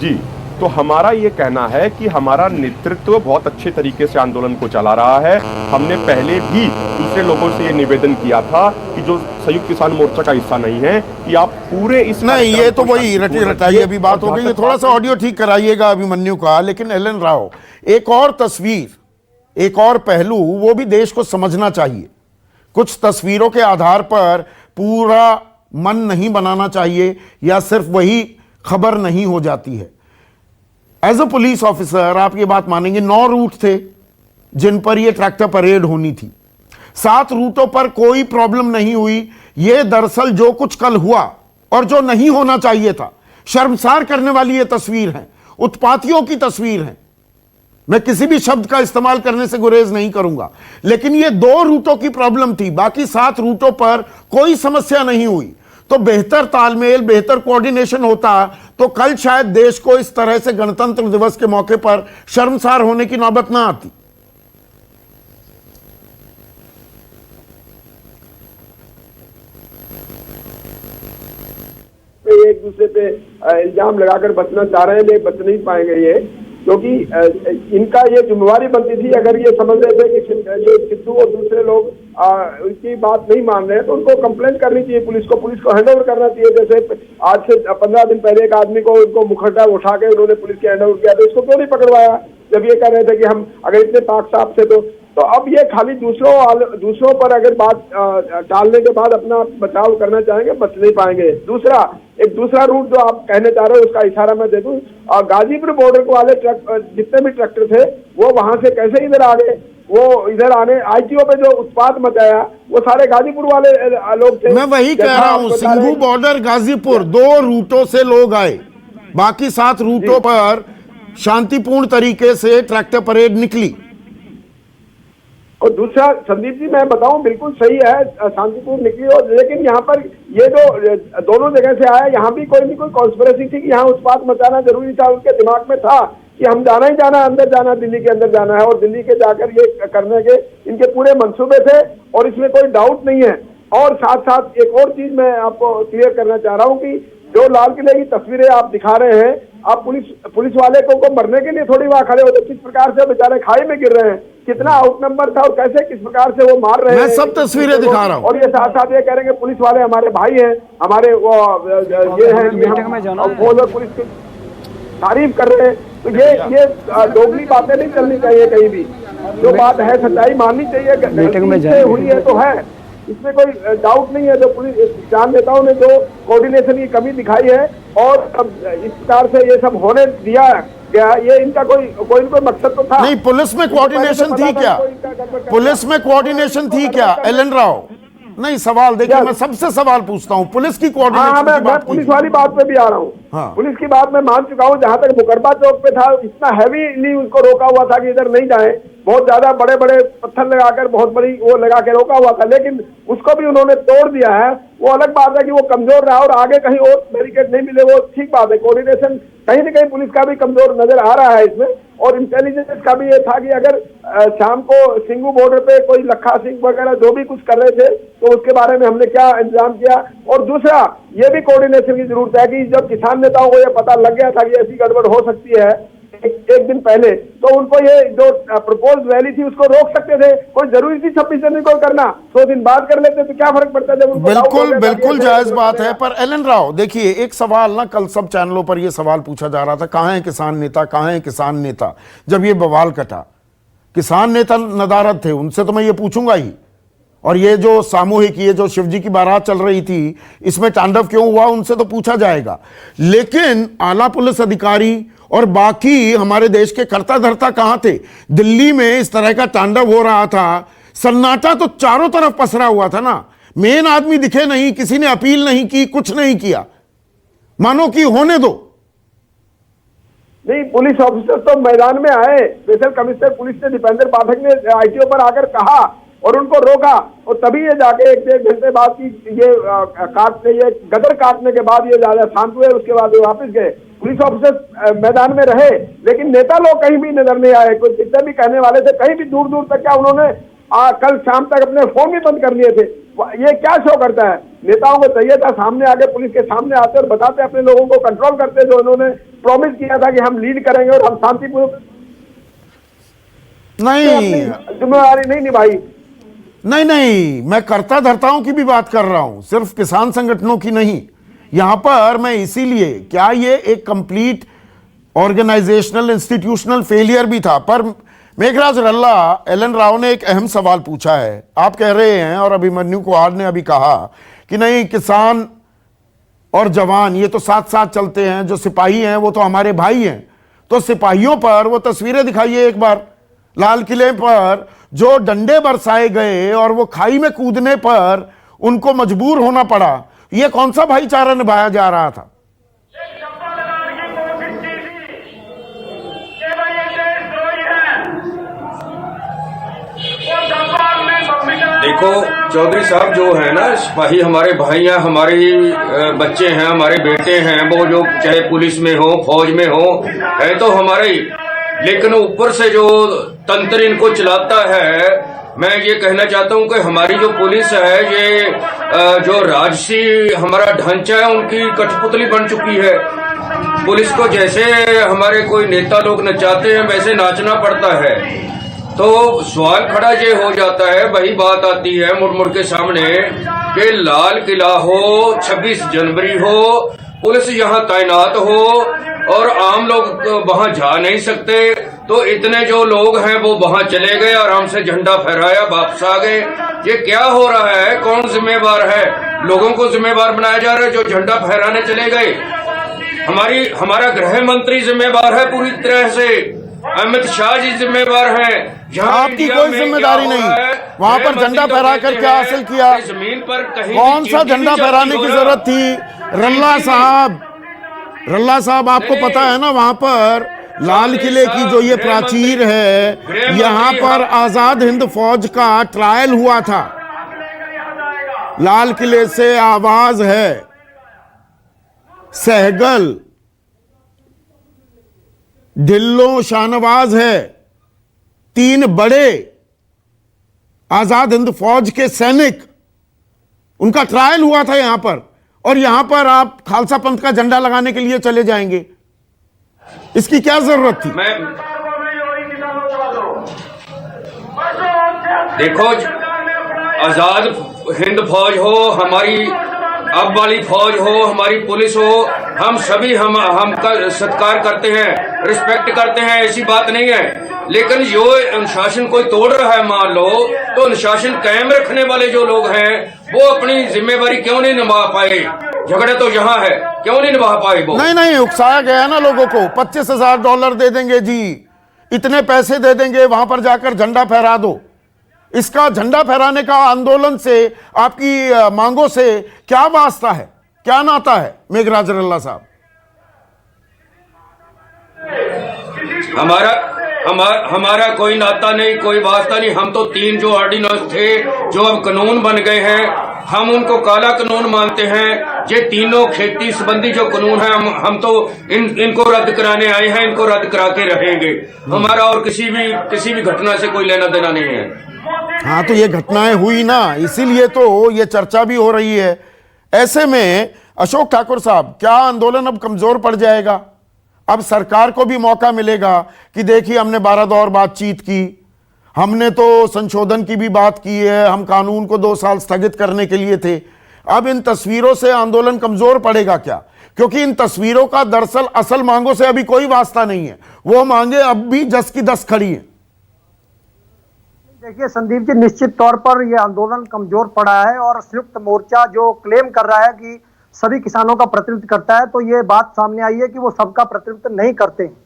जी, तो हमारा ये कहना है कि हमारा नेतृत्व बहुत अच्छे तरीके से आंदोलन को चला रहा है। हमने पहले भी दूसरे लोगों से ये निवेदन किया था कि जो संयुक्त किसान मोर्चा का हिस्सा नहीं है कि आप पूरे इस नहीं, ये तो वही रटी रटाई अभी बात हो गई। ये थोड़ा सा ऑडियो ठीक कराइएगा अभिमन्यु का। लेकिन एलन राव, एक और तस्वीर, एक और पहलू, वो भी देश को समझना चाहिए। कुछ तस्वीरों के आधार पर पूरा मन नहीं बनाना चाहिए या सिर्फ वही खबर नहीं हो जाती है। एज अ पुलिस ऑफिसर आप ये बात मानेंगे, 9 रूट थे जिन पर यह ट्रैक्टर परेड होनी थी। 7 रूटों पर कोई प्रॉब्लम नहीं हुई। यह दरअसल जो कुछ कल हुआ और जो नहीं होना चाहिए था, शर्मसार करने वाली यह तस्वीर है, उत्पातियों की तस्वीर है। मैं किसी भी शब्द का इस्तेमाल करने से गुरेज नहीं करूंगा, लेकिन यह 2 रूटों की प्रॉब्लम थी, बाकी 7 रूटों पर कोई समस्या नहीं हुई। तो बेहतर तालमेल, बेहतर कोऑर्डिनेशन होता तो कल शायद देश को इस तरह से गणतंत्र दिवस के मौके पर शर्मसार होने की नौबत ना आती। एक दूसरे पे इल्जाम लगाकर बचना चाह रहे हैं, लेकिन बच नहीं पाएंगे ये, क्योंकि इनका ये जिम्मेवारी बनती थी। अगर ये समझ रहे थे कि ये सिद्धू और दूसरे लोग उनकी बात नहीं मान रहे हैं तो उनको कंप्लेंट करनी चाहिए पुलिस को हैंड ओवर करना चाहिए। जैसे आज से 15 दिन पहले एक आदमी को उनको मुखर्जा उठा के उन्होंने पुलिस के हैंड ओवर किया, तो इसको क्यों नहीं पकड़वाया जब ये कह रहे थे कि हम अगर इतने पाक साफ थे तो अब ये खाली दूसरों पर अगर बात टालने के बाद अपना बचाव करना चाहेंगे, बच नहीं पाएंगे। एक दूसरा रूट जो आप कहने चाह रहे हो उसका इशारा मैं दे दूं, गाजीपुर बॉर्डर वाले जितने भी ट्रैक्टर थे वो वहां से कैसे इधर आ गए? वो इधर आने आईटीओ पे जो उत्पात मचाया वो सारे गाजीपुर वाले लोग थे। मैं वही कह रहा हूं, सिंघू बॉर्डर गाजीपुर 2 रूटों से लोग आए, बाकी 7 रूटों पर शांतिपूर्ण तरीके से ट्रैक्टर परेड निकली। और दूसरा संदीप जी मैं बताऊं, बिल्कुल सही है, शांतिपूर्ण निकली। और लेकिन यहाँ पर ये जो दोनों जगह से आया, यहाँ भी कोई कॉन्स्पिरेसी थी कि यहाँ उत्पात मचाना जरूरी था। उनके दिमाग में था कि हम जाना ही जाना, अंदर जाना, दिल्ली के अंदर जाना है और दिल्ली के जाकर ये करने के इनके पूरे मंसूबे थे और इसमें कोई डाउट नहीं है। और साथ साथ एक और चीज मैं आपको क्लियर करना चाह रहा हूँ कि जो लाल किले की तस्वीरें आप दिखा रहे हैं, आप पुलिस वाले को मरने के लिए थोड़ी वहां खड़े होते, किस प्रकार से बेचारे खाई में गिर रहे हैं, कितना आउट नंबर था और कैसे किस प्रकार से वो मार रहे हैं। मैं सब तस्वीरें दिखा रहा हूं। और ये साथ साथ ये कह रहे हैं कि पुलिस वाले हमारे भाई हैं, हमारे वो ये हैं, वो लोग पुलिस की तारीफ कर रहे हैं। तो ये दोगली बातें नहीं चलनी चाहिए कहीं भी। जो बात है सच्चाई माननी चाहिए, गलती हुई है तो है, इसमें कोई डाउट नहीं है। जो पुलिस किसान नेताओं ने जो कोऑर्डिनेशन की कमी दिखाई है और इस प्रकार से ये सब होने दिया गया, ये इनका कोई मकसद तो था नहीं। पुलिस में कोऑर्डिनेशन थी क्या? पुलिस में कोऑर्डिनेशन थी क्या एलन राव? नहीं, सवाल देखिए, मैं सबसे सवाल पूछता हूं, पुलिस की कोऑर्डिनेशन की बात पुलिस वाली बात पे भी आ रहा हूँ। हाँ। पुलिस की बात मैं मान चुका हूँ। जहां तक मुकरबा चौक पे था, इतना हैवीली उसको रोका हुआ था कि इधर नहीं जाए, बहुत ज्यादा बड़े बड़े पत्थर लगाकर बहुत बड़ी वो लगा के रोका हुआ था, लेकिन उसको भी उन्होंने तोड़ दिया है। वो अलग बात है कि वो कमजोर रहा और आगे कहीं और बैरिकेड नहीं मिले, वो ठीक बात है। कोऑर्डिनेशन कहीं न कहीं पुलिस का भी कमजोर नजर आ रहा है इसमें। और इंटेलिजेंस का भी ये था कि अगर शाम को सिंघू बॉर्डर पे कोई लखा सिंह वगैरह जो भी कुछ कर रहे थे तो उसके बारे में हमने क्या इंतजाम किया। और दूसरा ये भी कोऑर्डिनेशन की जरूरत है कि जब किसान नेताओं को ये पता लग गया था कि ऐसी गड़बड़ हो सकती है एक दिन पहले, तो उनको ये जो प्रपोज रैली थी उसको रोक सकते थे। कोई जरूरी थी 26 जनवरी को करना, 100 दिन बाद कर लेते तो क्या फर्क पड़ता जब उनको बिल्कुल जायज बात है। पर एलन राव देखिए, एक सवाल ना कल सब चैनलों पर यह सवाल पूछा जा रहा था, कहां है किसान नेता, कहां है किसान नेता? जब ये बवाल कटा, किसान नेता नदारद थे, उनसे तो मैं ये पूछूंगा ही। और ये जो सामूहिक, ये जो शिवजी की बारात चल रही थी, इसमें तांडव क्यों हुआ, उनसे तो पूछा जाएगा। लेकिन आला पुलिस अधिकारी और बाकी हमारे देश के कर्ता धर्ता कहां थे? दिल्ली में इस तरह का तांडव हो रहा था, सन्नाटा तो चारों तरफ पसरा हुआ था ना। मेन आदमी दिखे नहीं, किसी ने अपील नहीं की, कुछ नहीं किया, मानो कि होने दो। नहीं, पुलिस ऑफिसर तो मैदान में आए। स्पेशल कमिश्नर पुलिस ने दीपेंद्र पाठक ने आईटीओ पर आकर कहा और उनको रोका, और तभी ये जाके एक घंटे बाद की ये गदर काटने के बाद ये ज्यादा शांत हुए। उसके बाद ये वापस गए। पुलिस ऑफिसर मैदान में रहे, लेकिन नेता लोग कहीं भी नजर नहीं आए। कोई जितने भी कहने वाले थे, कहीं भी दूर दूर तक क्या उन्होंने कल शाम तक अपने फोन भी बंद कर लिए थे। ये क्या शो करता है? नेताओं को चाहिए था सामने आके, पुलिस के सामने आते और बताते, अपने लोगों को कंट्रोल करते, जो उन्होंने प्रॉमिस किया था कि हम लीड करेंगे और हम शांतिपूर्वक। नहीं, जिम्मेदारी नहीं निभाई। नहीं, मैं कर्ता धर्ताओं की भी बात कर रहा हूं, सिर्फ किसान संगठनों की नहीं। यहां पर मैं इसीलिए, क्या ये एक कंप्लीट ऑर्गेनाइजेशनल इंस्टीट्यूशनल फेलियर भी था? पर मेघराज रल्ला, एलन राव ने एक अहम सवाल पूछा है। आप कह रहे हैं, और अभिमन्यु कुहाड़ ने अभी कहा कि नहीं, किसान और जवान ये तो साथ साथ चलते हैं, जो सिपाही हैं वो तो हमारे भाई हैं। तो सिपाहियों पर वो तस्वीरें दिखाइए एक बार, लाल किले पर जो डंडे बरसाए गए और वो खाई में कूदने पर उनको मजबूर होना पड़ा। ये कौन सा भाईचारा निभाया जा रहा था? देखो चौधरी साहब, जो है ना, सिपाही हमारे भाई हैं, हमारे बच्चे हैं, हमारे बेटे हैं, वो जो चाहे पुलिस में हो, फौज में हो, है तो हमारे ही। लेकिन ऊपर से जो तंत्र इनको चलाता है, मैं ये कहना चाहता हूं कि हमारी जो पुलिस है, ये जो राजसी हमारा ढांचा है, उनकी कठपुतली बन चुकी है। पुलिस को जैसे हमारे कोई नेता लोग नचाते हैं, वैसे नाचना पड़ता है। तो सवाल खड़ा ये हो जाता है, वही बात आती है मुड़ मुड़ के सामने कि लाल किला हो, 26 जनवरी हो, पुलिस यहाँ तैनात हो और आम लोग वहां जा नहीं सकते। तो इतने जो लोग हैं वो वहां चले गए, आराम से झंडा फहराया, वापस आ गए। ये क्या हो रहा है? कौन जिम्मेवार है? लोगों को जिम्मेवार बनाया जा रहा है जो झंडा फहराने चले गए। हमारा गृह मंत्री जिम्मेवार है पूरी तरह से, अमित शाह जी जिम्मेवार हैं। आपकी कोई जिम्मेदारी नहीं। वहां पर झंडा फहरा कर क्या हासिल किया? जमीन पर कहीं कौन सा झंडा फहराने की जरूरत थी? रल्ला साहब आपको पता है ना, वहां पर लाल किले की जो ये प्राचीर है, यहां पर आजाद हिंद फौज का ट्रायल हुआ था। लाल किले से आवाज है, सहगल, ढिल्लो, शाहनवाज है, 3 बड़े आजाद हिंद फौज के सैनिक, उनका ट्रायल हुआ था यहां पर। और यहां पर आप खालसा पंथ का झंडा लगाने के लिए चले जाएंगे, इसकी क्या जरूरत थी? देखो, आजाद हिंद फौज हो, हमारी अब वाली फौज हो, हमारी पुलिस हो, हम सभी हम का सत्कार करते हैं, रिस्पेक्ट करते हैं, ऐसी बात नहीं है। लेकिन जो अनुशासन कोई तोड़ रहा है, मान लो, तो अनुशासन कायम रखने वाले जो लोग हैं वो अपनी जिम्मेवारी क्यों नहीं निभा पाए? झगड़ा तो यहाँ है, क्यों नहीं निभा पाए वो? नहीं, उकसाया गया ना लोगों को। $25,000 दे देंगे जी, इतने पैसे दे देंगे, वहां पर जाकर झंडा फहरा दो। इसका झंडा फहराने का आंदोलन से, आपकी मांगों से क्या वास्ता है, क्या नाता है मेघराज रल्ला साहब? हमारा कोई नाता नहीं, कोई वास्ता नहीं। हम तो 3 जो ऑर्डिनेंस थे, जो अब कानून बन गए हैं, हम उनको काला कानून मानते हैं। ये तीनों खेती संबंधी जो कानून है, हम तो इनको रद्द कराने आए हैं, इनको रद्द करा के रहेंगे। हमारा और किसी भी घटना से कोई लेना देना नहीं है। हाँ, तो ये घटनाएं हुई ना, इसीलिए तो ये चर्चा भी हो रही है। ऐसे में अशोक ठाकुर साहब, क्या आंदोलन अब कमजोर पड़ जाएगा? अब सरकार को भी मौका मिलेगा कि देखिए, हमने 12 दौर बातचीत की, हमने तो संशोधन की भी बात की है, हम कानून को 2 साल स्थगित करने के लिए थे। अब इन तस्वीरों से आंदोलन कमजोर पड़ेगा क्या? क्योंकि इन तस्वीरों का दरअसल असल मांगों से अभी कोई वास्ता नहीं है। वो मांगे अब भी 10 की 10 खड़ी हैं। देखिए संदीप जी, निश्चित तौर पर यह आंदोलन कमजोर पड़ा है और संयुक्त मोर्चा जो क्लेम कर रहा है कि सभी किसानों का प्रतिनिधित्व करता है, तो ये बात सामने आई है कि वो सबका प्रतिनिधित्व नहीं करते हैं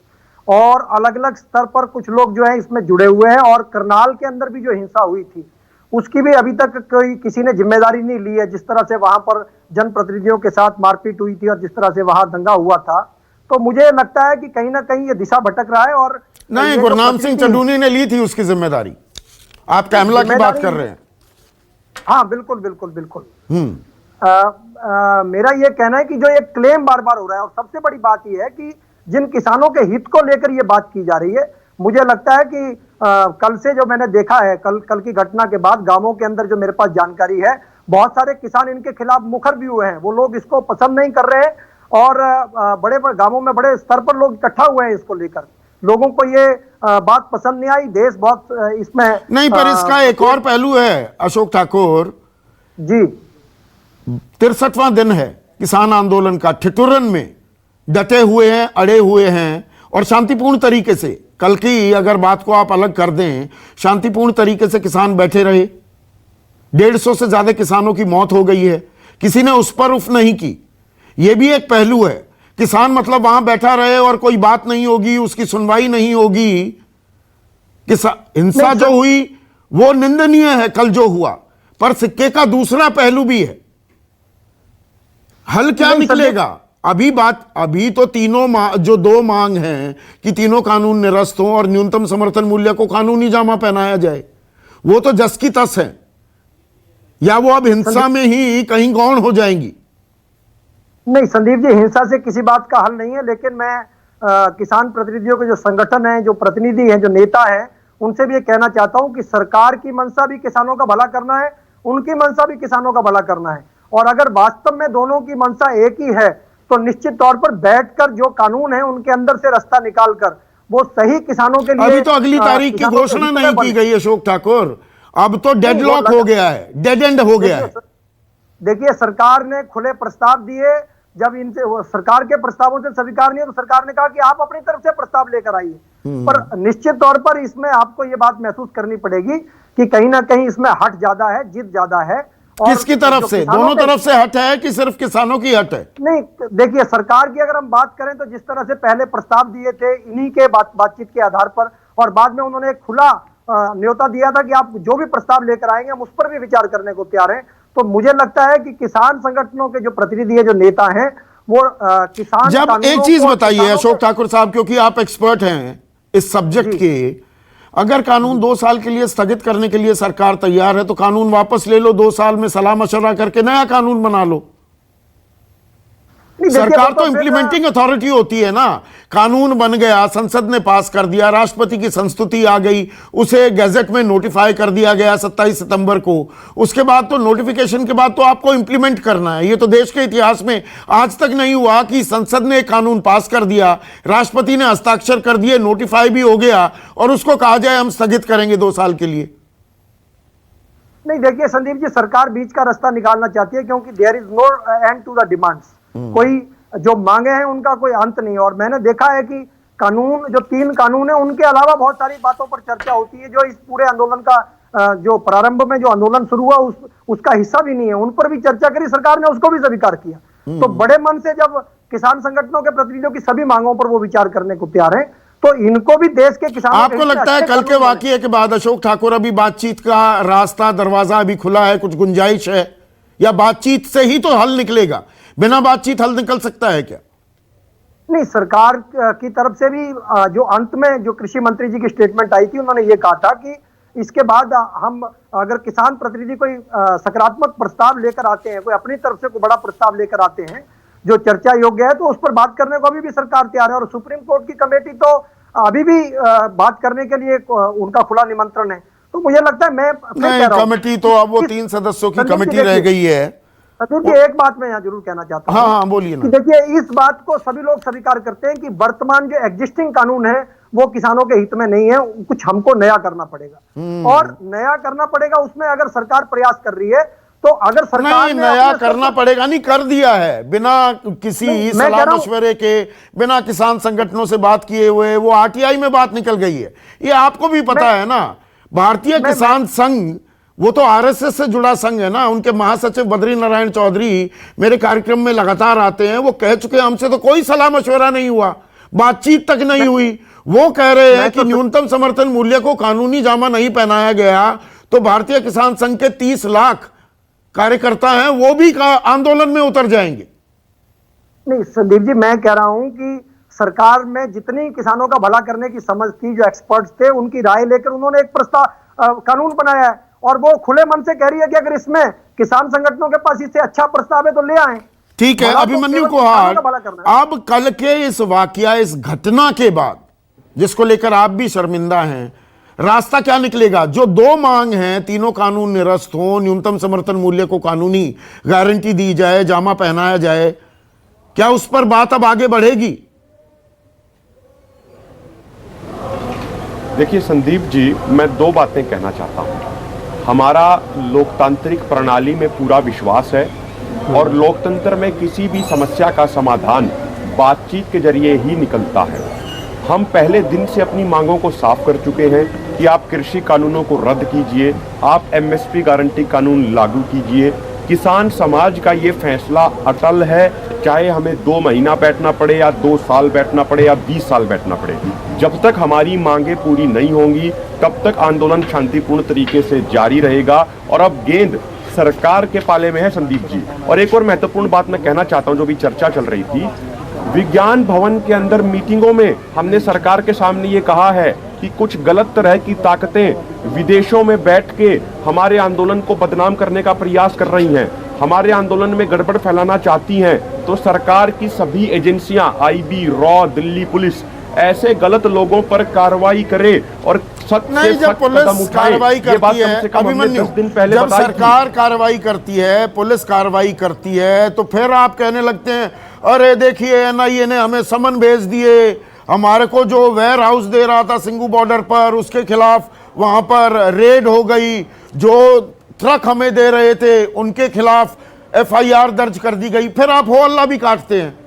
और अलग अलग स्तर पर कुछ लोग जो है इसमें जुड़े हुए हैं। और करनाल के अंदर भी जो हिंसा हुई थी, उसकी भी अभी तक कोई किसी ने जिम्मेदारी नहीं ली है। जिस तरह से वहां पर जनप्रतिनिधियों के साथ मारपीट हुई थी और जिस तरह से वहां दंगा हुआ था, तो मुझे लगता है कि कहीं ना कहीं ये दिशा भटक रहा है। और नहीं, गुरनाम सिंह चंदूनी ने ली थी उसकी जिम्मेदारी। आप कैमला की बात कर रहे हैं। हाँ बिल्कुल बिल्कुल बिल्कुल। मेरा ये कहना है कि जो ये क्लेम बार बार हो रहा है, और सबसे बड़ी बात ये है कि जिन किसानों के हित को लेकर ये बात की जा रही है, मुझे लगता है कि कल से जो मैंने देखा है, कल की घटना के बाद गांवों के अंदर जो मेरे पास जानकारी है, बहुत सारे किसान इनके खिलाफ मुखर भी हुए हैं। वो लोग इसको पसंद नहीं कर रहे हैं और बड़े बड़े गांवों में बड़े स्तर पर लोग इकट्ठा हुए हैं इसको लेकर। लोगों को ये बात पसंद नहीं आई। देश बहुत इसमें नहीं, पर इसका एक और पहलू है अशोक ठाकुर जी। 63वां दिन है किसान आंदोलन का। ठिठुरन में डटे हुए हैं, अड़े हुए हैं और शांतिपूर्ण तरीके से, कल की अगर बात को आप अलग कर दें, शांतिपूर्ण तरीके से किसान बैठे रहे। 150 से ज्यादा किसानों की मौत हो गई है, किसी ने उस पर उफ नहीं की। यह भी एक पहलू है। किसान मतलब वहां बैठा रहे और कोई बात नहीं होगी, उसकी सुनवाई नहीं होगी। हिंसा जो हुई वो निंदनीय है, कल जो हुआ, पर सिक्के का दूसरा पहलू भी है। हल क्या निकलेगा? अभी तो तीनों जो दो मांग हैं कि तीनों कानून निरस्त हों और न्यूनतम समर्थन मूल्य को कानूनी जामा पहनाया जाए, वो तो जस की तस है, या वो अब हिंसा में ही कहीं गौण हो जाएंगी? नहीं संदीप जी, हिंसा से किसी बात का हल नहीं है। लेकिन मैं किसान प्रतिनिधियों के जो संगठन हैं, जो प्रतिनिधि हैं, जो नेता हैं, उनसे भी ये कहना चाहता हूं कि सरकार की मंशा भी किसानों का भला करना है, उनकी मंशा भी किसानों का भला करना है। और अगर वास्तव में दोनों की मंशा एक ही है, तो निश्चित तौर पर बैठकर जो कानून है उनके अंदर से रास्ता निकालकर वो सही किसानों के लिए। अभी तो अगली तारीख की घोषणा नहीं की गई अशोक ठाकुर, अब तो डेडलॉक हो गया है, डेड एंड हो गया है। देखिए, सरकार ने खुले प्रस्ताव दिए, जब इनसे सरकार के प्रस्तावों से स्वीकार नहीं है तो सरकार ने कहा कि आप अपनी तरफ से प्रस्ताव लेकर आइए। पर निश्चित तौर पर इसमें आपको ये बात महसूस करनी पड़ेगी कि कहीं ना कहीं इसमें हट ज्यादा है, जिद ज्यादा है। किसकी तरफ से? दोनों तरफ से हट है कि सिर्फ किसानों की हट है? नहीं, देखिए, सरकार की अगर हम बात करें तो जिस तरह से पहले प्रस्ताव दिए थे इन्हीं के बातचीत के आधार पर, और बाद में उन्होंने एक खुला न्योता दिया था कि आप जो भी प्रस्ताव लेकर आएंगे हम उस पर भी विचार करने को तैयार हैं। तो मुझे लगता है कि किसान संगठनों के जो प्रतिनिधि है, जो नेता हैं, वो किसान। जब एक चीज बताइए अशोक ठाकुर साहब, क्योंकि आप एक्सपर्ट हैं इस सब्जेक्ट के, अगर कानून 2 साल के लिए स्थगित करने के लिए सरकार तैयार है तो कानून वापस ले लो, 2 साल में सलाह मशवरा करके नया कानून बना लो। सरकार तो इंप्लीमेंटिंग अथॉरिटी होती है ना। कानून बन गया, संसद ने पास कर दिया, राष्ट्रपति की संस्तुति आ गई, उसे गैजेट में नोटिफाई कर दिया गया 27 सितंबर को। उसके बाद तो नोटिफिकेशन के बाद तो आपको इंप्लीमेंट करना है। ये तो देश के इतिहास में आज तक नहीं हुआ कि संसद ने एक कानून पास कर दिया, राष्ट्रपति ने हस्ताक्षर कर दिए, नोटिफाई भी हो गया और उसको कहा जाए हम स्थगित करेंगे 2 साल के लिए। नहीं, देखिए संदीप जी, सरकार बीच का रास्ता निकालना चाहती है, क्योंकि there is no end to the demands. कोई जो मांगे हैं उनका कोई अंत नहीं। और मैंने देखा है कि कानून, जो 3 कानून है, उनके अलावा बहुत सारी बातों पर चर्चा होती है जो इस पूरे आंदोलन का जो प्रारंभ में जो आंदोलन शुरू हुआ उसका हिस्सा भी नहीं है। उन पर भी चर्चा करी, सरकार ने उसको भी स्वीकार किया। तो बड़े मन से जब किसान संगठनों के प्रतिनिधियों की सभी मांगों पर वो विचार करने को तैयार है, तो इनको भी देश के किसानों। आपको लगता है कल के वाकये के बाद अशोक ठाकुर अभी बातचीत का रास्ता, दरवाजा अभी खुला है, कुछ गुंजाइश है, या बातचीत से ही तो हल निकलेगा? बिना बातचीत हल निकल सकता है क्या? नहीं, सरकार की तरफ से भी जो अंत में जो कृषि मंत्री जी की स्टेटमेंट आई थी, उन्होंने ये कहा था कि इसके बाद हम अगर किसान प्रतिनिधि कोई सकारात्मक प्रस्ताव लेकर आते हैं, कोई अपनी तरफ से कोई बड़ा प्रस्ताव लेकर आते हैं जो चर्चा योग्य है, तो उस पर बात करने को अभी भी सरकार तैयार है। और सुप्रीम कोर्ट की कमेटी तो अभी भी बात करने के लिए उनका खुला निमंत्रण है। तो मुझे लगता है, मैं कमेटी तो अब वो 3 सदस्यों की कमेटी रह गई है। देखिए, एक बात मैं यहाँ जरूर कहना चाहता हूँ। हाँ, बोलिए ना। देखिए, इस बात को सभी लोग स्वीकार करते हैं कि वर्तमान जो एग्जिस्टिंग कानून है वो किसानों के हित में नहीं है, कुछ हमको नया करना पड़ेगा। और नया करना पड़ेगा, उसमें अगर सरकार प्रयास कर रही है तो अगर सरकार नहीं, नया करना पड़ेगा नहीं, कर दिया है बिना किसी सलाह मशवरे के, बिना किसान संगठनों से बात किए हुए, वो आरटीआई में बात निकल गई है। ये आपको भी पता है ना। भारतीय किसान संघ, वो तो आरएसएस से जुड़ा संघ है ना। उनके महासचिव बद्री नारायण चौधरी मेरे कार्यक्रम में लगातार आते हैं, वो कह चुके हैं हमसे तो कोई सलाह मशवरा नहीं हुआ, बातचीत तक नहीं हुई। वो कह रहे हैं कि न्यूनतम समर्थन मूल्य को कानूनी जामा नहीं पहनाया गया तो भारतीय किसान संघ के 30 लाख कार्यकर्ता हैं, वो भी आंदोलन में उतर जाएंगे। नहीं संदीप जी, मैं कह रहा हूं कि सरकार में जितनी किसानों का भला करने की समझ थी, जो एक्सपर्ट्स थे, उनकी राय लेकर उन्होंने एक प्रस्ताव कानून बनाया है, और वो खुले मन से कह रही है कि अगर इसमें किसान संगठनों के पास इससे अच्छा प्रस्ताव है तो ले आए। ठीक है, अभिमन्यु कुहाड़, अब कल के इस वाकया, इस घटना के बाद, जिसको लेकर आप भी शर्मिंदा हैं, रास्ता क्या निकलेगा? जो 2 मांग हैं, तीनों कानून निरस्त हो, न्यूनतम समर्थन मूल्य को कानूनी गारंटी दी जाए, जामा पहनाया जाए, क्या उस पर बात अब आगे बढ़ेगी? देखिए संदीप जी, मैं 2 बातें कहना चाहता हूं। हमारा लोकतांत्रिक प्रणाली में पूरा विश्वास है और लोकतंत्र में किसी भी समस्या का समाधान बातचीत के जरिए ही निकलता है। हम पहले दिन से अपनी मांगों को साफ कर चुके हैं कि आप कृषि कानूनों को रद्द कीजिए, आप एमएसपी गारंटी कानून लागू कीजिए। किसान समाज का ये फैसला अटल है, चाहे हमें 2 महीना बैठना पड़े या 2 साल बैठना पड़े या 20 साल बैठना पड़े। जब तक हमारी मांगें पूरी नहीं होंगी तब तक आंदोलन शांतिपूर्ण तरीके से जारी रहेगा। और अब गेंद सरकार के पाले में है संदीप जी। और एक और महत्वपूर्ण बात मैं कहना चाहता हूं, जो भी चर्चा चल रही थी, विज्ञान भवन के अंदर मीटिंगों में हमने सरकार के सामने ये कहा है कि कुछ गलत तरह की ताकतें विदेशों में बैठ के हमारे आंदोलन को बदनाम करने का प्रयास कर रही हैं, हमारे आंदोलन में गड़बड़ फैलाना चाहती हैं। तो सरकार की सभी एजेंसियां, आईबी, रॉ, दिल्ली पुलिस, ऐसे गलत लोगों पर कार्रवाई करे और सख्त नहीं, जब पुलिस कार्रवाई करती है, अभिमन्यु, जब सरकार कार्रवाई करती है, पुलिस कार्रवाई करती है, तो फिर आप कहने लगते हैं अरे देखिए एनआईए ने हमें समन भेज दिए, हमारे को जो वेयर हाउस दे रहा था सिंगू बॉर्डर पर, उसके खिलाफ वहां पर रेड हो गई, जो ट्रक हमें दे रहे थे उनके खिलाफ एफआईआर दर्ज कर दी गई, फिर आप हो अल्लाह भी काटते हैं।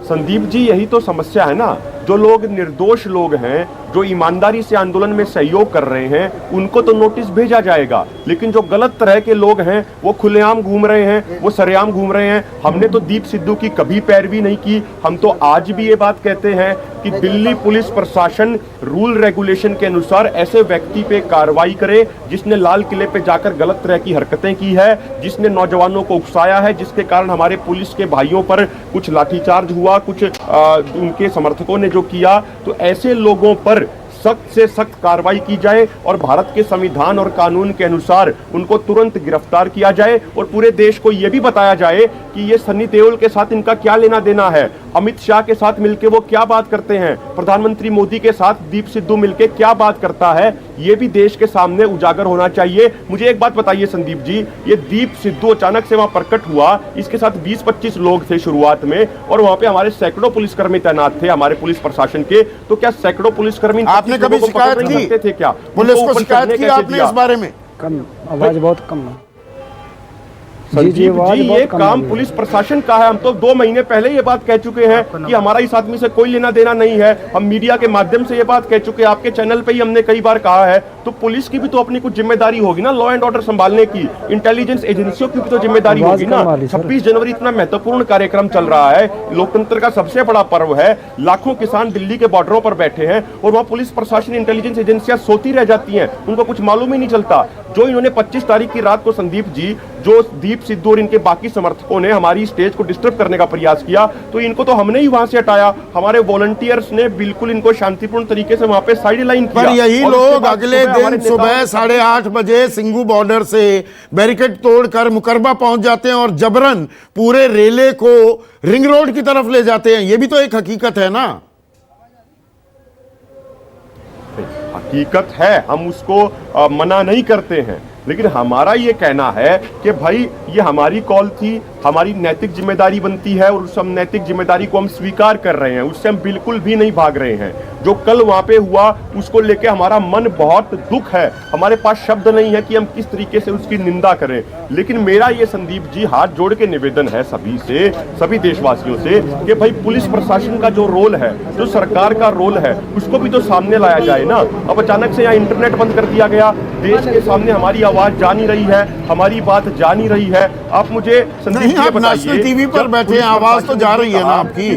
संदीप जी, यही तो समस्या है ना। जो लोग निर्दोष लोग हैं, जो ईमानदारी से आंदोलन में सहयोग कर रहे हैं, उनको तो नोटिस भेजा जाएगा, लेकिन जो गलत तरह के लोग हैं वो खुलेआम घूम रहे हैं, वो सरेआम घूम रहे हैं। हमने तो दीप सिद्धू की कभी पैरवी नहीं की। हम तो आज भी ये बात कहते हैं कि दिल्ली पुलिस प्रशासन रूल रेगुलेशन के अनुसार ऐसे व्यक्ति पे कार्रवाई करे जिसने लाल किले पे जाकर गलत तरह की हरकतें की है, जिसने नौजवानों को उकसाया है, जिसके कारण हमारे पुलिस के भाइयों पर कुछ लाठीचार्ज हुआ, कुछ उनके समर्थकों ने जो किया। तो ऐसे लोगों पर सख्त से सख्त कार्रवाई की जाए और भारत के संविधान और कानून के अनुसार उनको तुरंत गिरफ्तार किया जाए और पूरे देश को यह भी बताया जाए कि ये सनी देओल के साथ इनका क्या लेना देना है, अमित शाह के साथ मिलकर वो क्या बात करते हैं, प्रधानमंत्री मोदी के साथ दीप सिद्धू मिलकर क्या बात करता है, ये भी देश के सामने उजागर होना चाहिए। मुझे एक बात बताइए संदीप जी, ये दीप सिद्धू अचानक से वहां प्रकट हुआ, इसके साथ 20-25 लोग थे शुरुआत में और वहां पे हमारे सैकड़ों पुलिसकर्मी तैनात थे हमारे पुलिस प्रशासन के। तो क्या सैकड़ों पुलिसकर्मी आपने कभी शिकायत की थे क्या? पुलिस को शिकायत की आपने इस बारे में? कम, आवाज बहुत कम है संदीप जी, ये काम पुलिस प्रशासन का है। हम तो 2 महीने पहले ये बात कह चुके हैं कि हमारा इस आदमी से कोई लेना देना नहीं है। हम मीडिया के माध्यम से ये बात कह चुके हैं, आपके चैनल पे ही हमने कई बार कहा है। तो पुलिस की भी तो अपनी कुछ जिम्मेदारी होगी ना, लॉ एंड ऑर्डर संभालने की। इंटेलिजेंस एजेंसियों की भी तो जिम्मेदारी होगी ना। 26 जनवरी इतना महत्वपूर्ण कार्यक्रम चल रहा है, लोकतंत्र का सबसे बड़ा पर्व है। लाखों किसान दिल्ली के बॉर्डरों पर बैठे हैं और वहां पुलिस प्रशासन, इंटेलिजेंस एजेंसियां सोती रह जाती हैं, उनको कुछ मालूम ही नहीं चलता। जो इन्होंने 25 तारीख की रात को संदीप जी, जो दीप सिद्धू और इनके बाकी समर्थकों ने हमारी स्टेज को डिस्टर्ब करने का प्रयास किया, तो इनको तो हमने ही वहां से हटाया। हमारे वॉलंटियर्स ने बिल्कुल इनको शांतिपूर्ण तरीके से वहां पे साइड लाइन किया। पर यही लोग अगले दिन सुबह 8:30 बजे सिंगू बॉर्डर से बैरिकेड तोड़कर मुकरबा पहुंच जाते हैं और जबरन पूरे रेले को रिंग रोड की तरफ ले जाते हैं। यह भी तो एक हकीकत है ना। हकीकत है, हम उसको मना नहीं करते हैं, लेकिन हमारा ये कहना है कि भाई ये हमारी कॉल थी, हमारी नैतिक जिम्मेदारी बनती है और उस नैतिक जिम्मेदारी को हम स्वीकार कर रहे हैं, उससे हम बिल्कुल भी नहीं भाग रहे हैं। जो कल वहां पे हुआ उसको लेके हमारा मन बहुत दुख है, हमारे पास शब्द नहीं है कि हम किस तरीके से उसकी निंदा करें। लेकिन मेरा ये संदीप जी हाथ जोड़ के निवेदन है सभी से, सभी देशवासियों से कि भाई पुलिस प्रशासन का जो रोल है, जो सरकार का रोल है, उसको भी तो सामने लाया जाए ना। अब अचानक से यहाँ इंटरनेट बंद कर दिया गया, देश के सामने हमारी आवाज जा नहीं रही है, हमारी बात जा नहीं रही है। आप मुझे संदीप जी आप नेशनल टीवी पर बैठे हैं, आवाज तो जा रही है ना आपकी,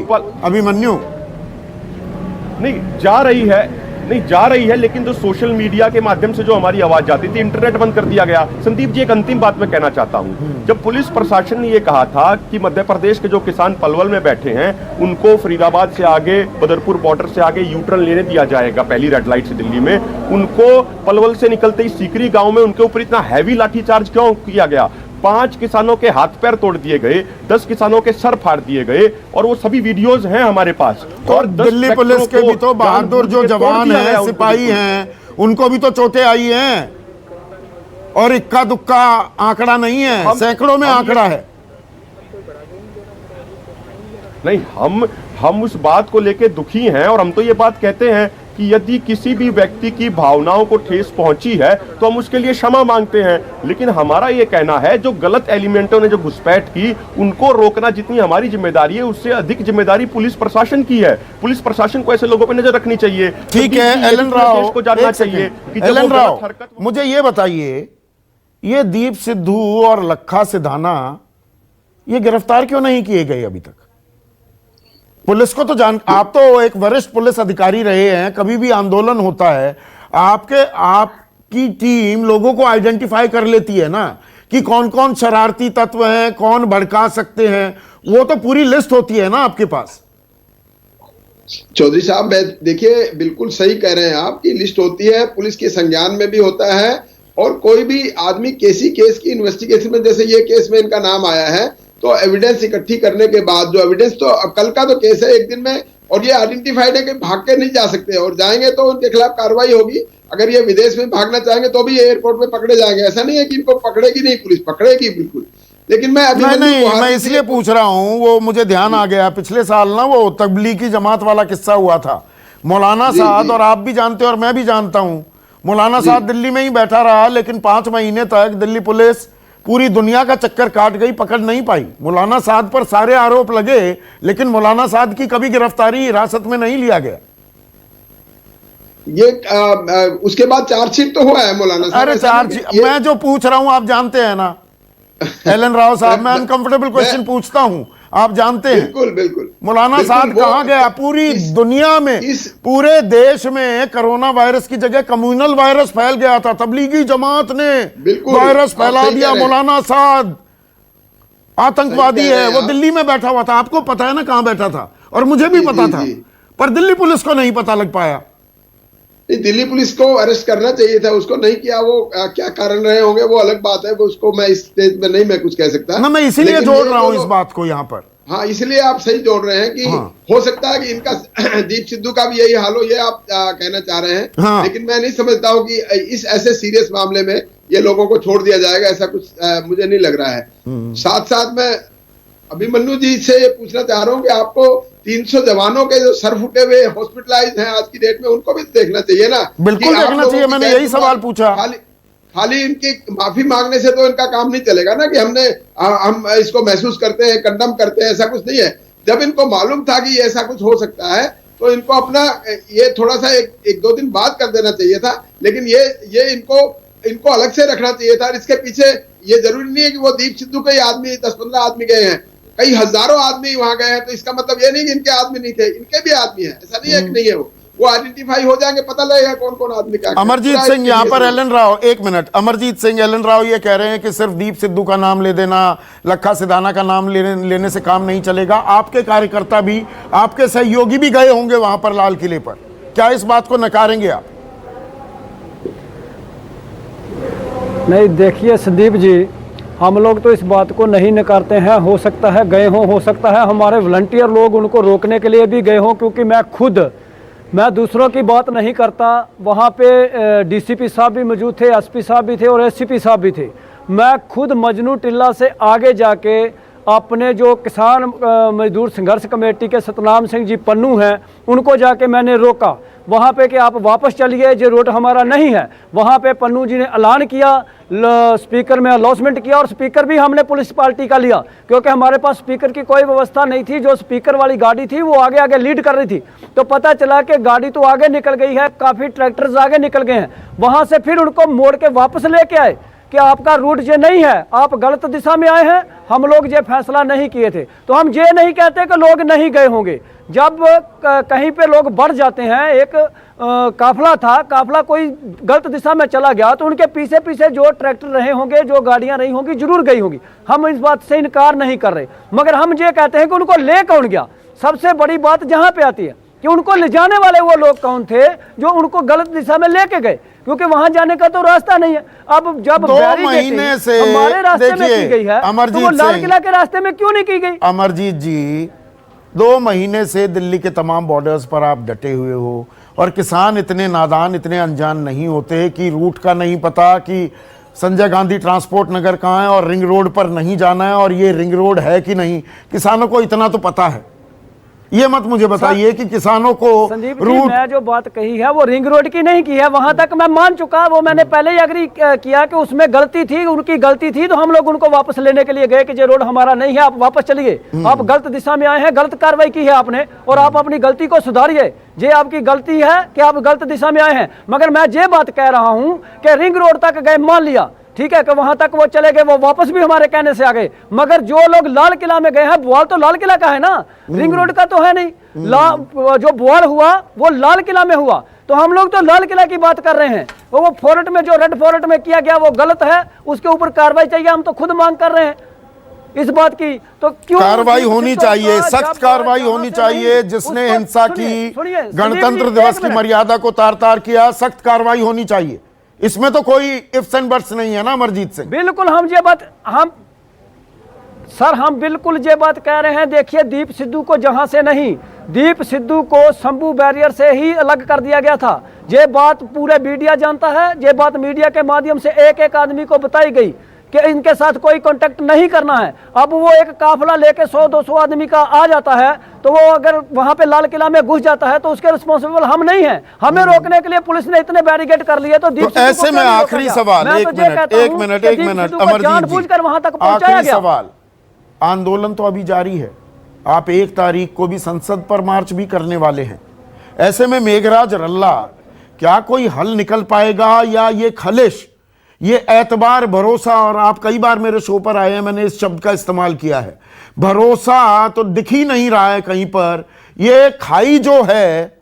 अभिमन्यु? नहीं जा रही है, नहीं जा रही है, लेकिन जो सोशल मीडिया के माध्यम से जो हमारी आवाज जाती थी, इंटरनेट बंद कर दिया गया। संदीप जी, एक अंतिम बात मैं कहना चाहता हूं, जब पुलिस प्रशासन ने यह कहा था कि मध्य प्रदेश के जो किसान पलवल में बैठे हैं उनको फरीदाबाद से आगे, बदरपुर बॉर्डर से आगे यू टर्न लेने दिया जाएगा पहली रेड लाइट से दिल्ली में, उनको पलवल से निकलते ही सीकरी गांव में उनके ऊपर इतना हैवी लाठीचार्ज क्यों किया गया? 5 किसानों के हाथ पैर तोड़ दिए गए, 10 किसानों के सर फाड़ दिए गए, और वो सभी वीडियोस हैं हमारे पास। और दिल्ली पुलिस के भी तो बहादुर जो जवान हैं, सिपाही हैं, उनको भी तो चोटें आई हैं, और इक्का दुक्का आंकड़ा नहीं है, सैकड़ों में आंकड़ा है। नहीं, हम उस बात को लेके दुखी हैं, और हम तो ये बात कहते हैं कि यदि किसी भी व्यक्ति की भावनाओं को ठेस पहुंची है तो हम उसके लिए क्षमा मांगते हैं, लेकिन हमारा ये कहना है जो गलत एलिमेंटों ने जो घुसपैठ की उनको रोकना जितनी हमारी जिम्मेदारी है, उससे अधिक जिम्मेदारी पुलिस प्रशासन की है। पुलिस प्रशासन को ऐसे लोगों पर नजर रखनी चाहिए। ठीक है एलन राव, को जानना चाहिए कि एलन राव, मुझे ये बताइए, ये दीप सिद्धू और लखा सिधाना ये गिरफ्तार क्यों नहीं किए गए अभी तक? पुलिस को तो आप तो एक वरिष्ठ पुलिस अधिकारी रहे हैं, कभी भी आंदोलन होता है आपकी टीम लोगों को आइडेंटिफाई कर लेती है ना कि कौन कौन शरारती तत्व हैं, कौन भड़का सकते हैं, वो तो पूरी लिस्ट होती है ना आपके पास। चौधरी साहब, देखिए बिल्कुल सही कह रहे हैं आप कि लिस्ट होती है, पुलिस के संज्ञान में भी होता है, और कोई भी आदमी केस की इन्वेस्टिगेशन में, जैसे ये केस में इनका नाम आया है, तो एविडेंस इकट्ठी करने के बाद जो एविडेंस, तो कल का तो केस है एक दिन में, और ये आइडेंटिफाइड है कि भाग के नहीं जा सकते, और जाएंगे तो उनके खिलाफ कार्रवाई होगी। अगर ये विदेश में भागना चाहेंगे तो भी ये एयरपोर्ट में पकड़े जाएंगे। ऐसा नहीं है कि इनको पकड़ेगी नहीं, पुलिस पकड़ेगी बिल्कुल। लेकिन मैं मैं इसलिए पूछ रहा हूं, वो मुझे ध्यान आ गया, पिछले साल ना वो तबलीगी जमात वाला किस्सा हुआ था, मौलाना साद, और आप भी जानते हो और मैं भी जानता हूं, मौलाना साद दिल्ली में ही बैठा रहा, लेकिन 5 महीने तक दिल्ली पुलिस पूरी दुनिया का चक्कर काट गई, पकड़ नहीं पाई। मौलाना साद पर सारे आरोप लगे, लेकिन मौलाना साद की कभी गिरफ्तारी हिरासत में नहीं लिया गया। ये उसके बाद चार्जशीट तो हुआ है मौलाना साहब। अरे चार्जशीट मैं जो पूछ रहा हूं आप जानते हैं ना एलन राव साहब, मैं अनकंफर्टेबल क्वेश्चन पूछता हूं, आप जानते हैं। बिल्कुल बिल्कुल। मौलाना साहब कहां गया? पूरी दुनिया में, पूरे देश में कोरोना वायरस की जगह कम्युनल वायरस फैल गया था, तबलीगी जमात ने वायरस फैला दिया। मौलाना साद आतंकवादी है, वो दिल्ली में बैठा हुआ था, आपको पता है ना कहां बैठा था, और मुझे भी पता था, पर दिल्ली पुलिस को नहीं पता लग पाया। दिल्ली पुलिस को अरेस्ट करना चाहिए था, उसको नहीं किया। वो क्या कारण रहे होंगे वो अलग बात है, वो उसको मैं इस स्टेज में नहीं मैं कुछ कह सकता ना, मैं इसीलिए जोड़ रहा हूं इस बात को यहां पर। हाँ, इसलिए आप सही जोड़ रहे हैं कि हो सकता है कि इनका दीप सिद्धू का भी यही हाल हो, ये आप कहना चाह रहे हैं। हाँ। लेकिन मैं नहीं समझता हूं कि इस ऐसे सीरियस मामले में ये लोगों को छोड़ दिया जाएगा, ऐसा कुछ मुझे नहीं लग रहा है। साथ साथ मैं अभिमन्यु जी से ये पूछना चाह रहा हूँ कि आपको 300 जवानों के जो सर फुटे हुए हॉस्पिटलाइज हैं आज की डेट में, उनको भी देखना चाहिए ना। बिल्कुल देखना चाहिए, मैंने यही सवाल पूछा। खाली इनकी माफी मांगने से तो इनका काम नहीं चलेगा ना, कि हम इसको महसूस करते हैं, कंडम करते हैं, ऐसा कुछ नहीं है। जब इनको मालूम था कि ऐसा कुछ हो सकता है, तो इनको अपना ये थोड़ा सा एक 2 दिन बाद कर देना चाहिए था। लेकिन ये इनको अलग से रखना चाहिए था। इसके पीछे ये जरूरी नहीं है कि वो दीप सिद्धू के आदमी 10-15 आदमी गए हैं, कई हजारों आदमी वहां गए हैं, तो इसका मतलब ये नहीं कि इनके आदमी नहीं थे, इनके भी आदमी हैं। ऐसा नहीं है कि नहीं है, वो आइडेंटिफाई हो जाएंगे, पता लगेगा कौन कौन आदमी क्या। अमरजीत सिंह यहाँ पर, एलन राव एक मिनट, अमरजीत सिंह, एलन राव ये कह रहे हैं कि सिर्फ दीप सिद्धू का नाम ले देना, लखा सिधाना का नाम लेने से काम नहीं चलेगा। आपके कार्यकर्ता भी, आपके सहयोगी भी गए होंगे वहां पर लाल किले पर, क्या इस बात को नकारेंगे आप? नहीं, देखिए संदीप जी, हम लोग तो इस बात को नहीं नकारते हैं। हो सकता है गए हों, हो सकता है हमारे वॉलंटियर लोग उनको रोकने के लिए भी गए हों, क्योंकि मैं दूसरों की बात नहीं करता। वहाँ पे डीसीपी साहब भी मौजूद थे, एसपी साहब भी थे और एससीपी साहब भी थे। मैं खुद मजनू टिल्ला से आगे जाके अपने जो किसान मजदूर संघर्ष कमेटी के सतनाम सिंह जी पन्नू हैं, उनको जाके मैंने रोका वहाँ पे कि आप वापस चलिए, ये रोड हमारा नहीं है। वहाँ पे पन्नू जी ने ऐलान किया, स्पीकर में अनाउंसमेंट किया, और स्पीकर भी हमने पुलिस पार्टी का लिया, क्योंकि हमारे पास स्पीकर की कोई व्यवस्था नहीं थी। जो स्पीकर वाली गाड़ी थी वो आगे आगे लीड कर रही थी, तो पता चला कि गाड़ी तो आगे निकल गई है, काफ़ी ट्रैक्टर्स आगे निकल गए हैं। वहाँ से फिर उनको मोड़ के वापस लेके आए कि आपका रूट ये नहीं है, आप गलत दिशा में आए हैं, हम लोग ये फैसला नहीं किए थे। तो हम ये नहीं कहते कि लोग नहीं गए होंगे, जब कहीं पे लोग बढ़ जाते हैं, एक काफिला था, काफिला कोई गलत दिशा में चला गया तो उनके पीछे पीछे जो ट्रैक्टर रहे होंगे, जो गाड़ियां रही होंगी, जरूर गई होंगी। हम इस बात से इनकार नहीं कर रहे, मगर हम ये कहते हैं कि उनको ले कौन गया। सबसे बड़ी बात जहां पे आती है कि उनको ले जाने वाले वो लोग कौन थे जो उनको गलत दिशा में लेके गए, क्योंकि वहां जाने का तो रास्ता नहीं है। अब जब 2 महीने से हमारे रास्ते में की गई है, तो वो लाल किला के रास्ते में क्यों नहीं की गई? अमरजीत जी, 2 महीने से दिल्ली के तमाम बॉर्डर्स पर आप डटे हुए हो, और किसान इतने नादान, इतने अनजान नहीं होते कि रूट का नहीं पता कि संजय गांधी ट्रांसपोर्ट नगर कहाँ है और रिंग रोड पर नहीं जाना है, और ये रिंग रोड है कि नहीं। किसानों को इतना तो पता है। ये मत मुझे बताइए कि किसानों को संदीप जी, रूट, मैं जो बात कही है वो रिंग रोड की नहीं की है, वहां तक मैं मान चुका। वो मैंने पहले ही अग्री किया कि उसमें गलती थी, उनकी गलती थी, तो हम लोग उनको वापस लेने के लिए गए कि ये रोड हमारा नहीं है, आप वापस चलिए, आप गलत दिशा में आए हैं, गलत कार्रवाई की है आपने, और आप अपनी गलती को सुधारिए। ये आपकी गलती है कि आप गलत दिशा में आए हैं। मगर मैं ये बात कह रहा हूं कि रिंग रोड तक गए, मान लिया ठीक है कि वहां तक वो चले गए, वो वापस भी हमारे कहने से आ गए, मगर जो लोग लाल किला में गए हैं, बुआल तो लाल किला का है ना, रिंग रोड का तो है नहीं। जो बुआल हुआ वो लाल किला में हुआ, तो हम लोग तो लाल किला की बात कर रहे हैं। वो फोर्ट में, जो रेड फोर्ट में किया गया वो गलत है, उसके ऊपर कार्रवाई चाहिए। हम तो खुद मांग कर रहे हैं इस बात की। तो क्यों कार्रवाई होनी चाहिए, सख्त कार्रवाई होनी चाहिए। जिसने हिंसा की, गणतंत्र दिवस की मर्यादा को तार तार किया, सख्त कार्रवाई होनी चाहिए। इसमें तो कोई इफ्स एंड बट्स नहीं है ना अमरजीत सिंह। बिल्कुल हम बिल्कुल ये बात कह रहे हैं। देखिए, दीप सिद्धू को जहां से नहीं, दीप सिद्धू को शंभू बैरियर से ही अलग कर दिया गया था। ये बात पूरे मीडिया जानता है, ये बात मीडिया के माध्यम से एक एक आदमी को बताई गई कि इनके साथ कोई कांटेक्ट नहीं करना है। अब वो एक काफिला लेके 100-200 आदमी का आ जाता है, तो वो अगर वहां पे लाल किला में घुस जाता है तो उसके रिस्पॉन्सिबल हम नहीं हैं। हमें रोकने के लिए पुलिस ने इतने बैरिकेड कर लिए, तो तो ऐसे में आखिरी सवाल, एक मिनट जानबूझकर वहां तक पहुंचाया गया। सवाल, आंदोलन तो अभी जारी है, आप 1 तारीख को भी संसद पर मार्च भी करने वाले हैं। ऐसे में मेघराज रल्ला, क्या कोई हल निकल पाएगा, या ये खलिश, ये एतबार, भरोसा, और आप कई बार मेरे शो पर आए हैं, मैंने इस शब्द का इस्तेमाल किया है, भरोसा तो दिख ही नहीं रहा है कहीं पर। ये खाई जो है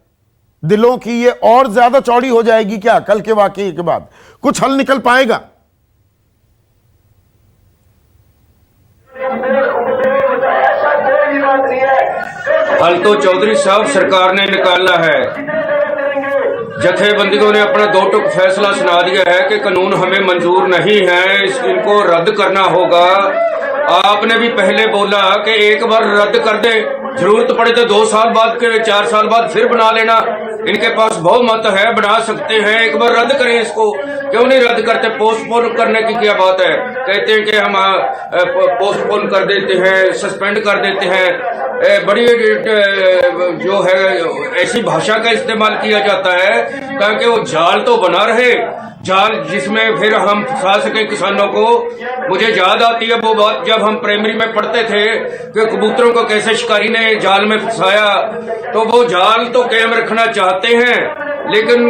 दिलों की, ये और ज्यादा चौड़ी हो जाएगी क्या कल के वाकये के बाद? कुछ हल निकल पाएगा? हल तो चौधरी साहब सरकार ने निकाला है। जथेबंदियों ने अपना 2 टुक फैसला सुना दिया है कि कानून हमें मंजूर नहीं है, इनको रद्द करना होगा। आपने भी पहले बोला कि एक बार रद्द कर दे, जरूरत पड़े तो 2 साल बाद के 4 साल बाद फिर बना लेना। इनके पास बहुमत है, बना सकते हैं, एक बार रद्द करें इसको। क्यों नहीं रद्द करते? पोस्टपोन करने की क्या बात है? कहते हैं कि हम पोस्टपोन कर देते हैं, सस्पेंड कर देते हैं। बड़ी जो है ऐसी भाषा का इस्तेमाल किया जाता है ताकि वो जाल तो बना रहे, जाल जिसमें फिर हम फंसा सके किसानों को। मुझे याद आती है वो बात जब हम प्राइमरी में पढ़ते थे कि कबूतरों को कैसे शिकारी ने जाल में फंसाया। तो वो जाल तो कायम रखना चाहते हैं, लेकिन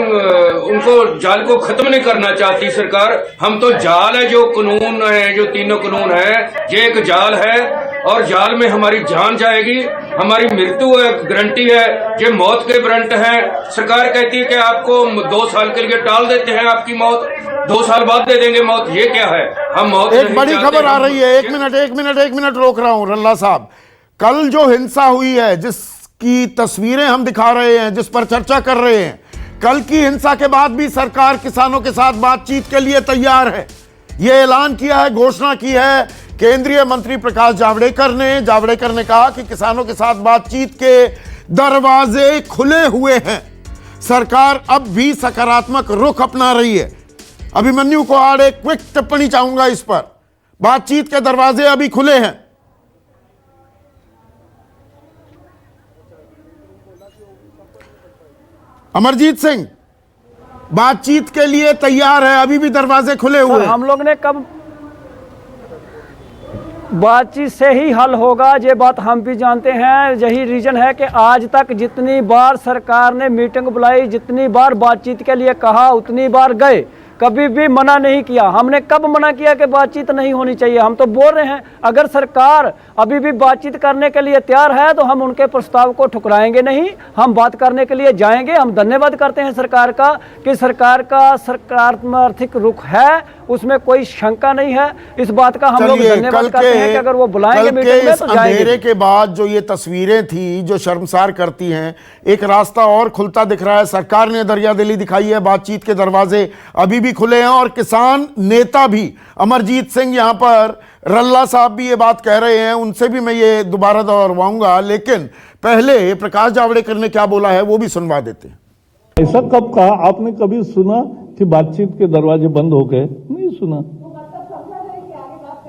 उनको जाल को खत्म नहीं करना चाहती सरकार। हम तो जाल है, जो कानून है, जो तीनों कानून है, ये एक जाल है, और जाल में हमारी जान जाएगी, हमारी मृत्यु है, गारंटी है, ये मौत के वारंट है। सरकार कहती है कि आपको 2 साल के लिए टाल देते हैं आपकी मौत, 2 साल बाद दे देंगे मौत। ये क्या है? हम मौत एक बड़ी खबर आ रही है, एक मिनट रोक रहा हूं रल्ला साहब। कल जो हिंसा हुई है, जिसकी तस्वीरें हम दिखा रहे हैं, जिस पर चर्चा कर रहे हैं, कल की हिंसा के बाद भी सरकार किसानों के साथ बातचीत के लिए तैयार है। यह ऐलान किया है, घोषणा की है केंद्रीय मंत्री प्रकाश जावड़ेकर ने कहा कि किसानों के साथ बातचीत के दरवाजे खुले हुए हैं। सरकार अब भी सकारात्मक रुख अपना रही है। अभिमन्यु को आड़ एक क्विक टिप्पणी चाहूंगा इस पर, बातचीत के दरवाजे अभी खुले हैं। अमरजीत सिंह, बातचीत के लिए तैयार है, अभी भी दरवाजे खुले हुए हैं। हम लोग ने कब बातचीत से ही हल होगा, ये बात हम भी जानते हैं। यही रीजन है कि आज तक जितनी बार सरकार ने मीटिंग बुलाई, जितनी बार बातचीत के लिए कहा, उतनी बार गए, कभी भी मना नहीं किया। हमने कब मना किया कि बातचीत नहीं होनी चाहिए? हम तो बोल रहे हैं अगर सरकार अभी भी बातचीत करने के लिए तैयार है तो हम उनके प्रस्ताव को ठुकराएंगे नहीं, हम बात करने के लिए जाएंगे। हम धन्यवाद करते हैं सरकार का कि सरकार का सकारात्मक रुख है, उसमें कोई शंका नहीं है। इस बात का हम लोग धन्यवाद करते हैं कि अगर वो बुलाएंगे मीटिंग में तो जाएंगे। अंधेरे के बाद जो ये तस्वीरें थी जो शर्मसार करती हैं, एक रास्ता और खुलता दिख रहा है। सरकार ने दरियादिली दिखाई है, बातचीत के दरवाजे अभी भी खुले हैं और किसान नेता भी अमरजीत सिंह, यहां पर रल्ला साहब भी ये बात कह रहे हैं, उनसे भी मैं ये दोबारा दोहराऊंगा। लेकिन पहले प्रकाश जावड़ेकर ने क्या बोला है वो भी सुनवा देते हैं। ऐसा कब कहा? आपने कभी सुना कि बातचीत के दरवाजे बंद हो गए? नहीं सुना।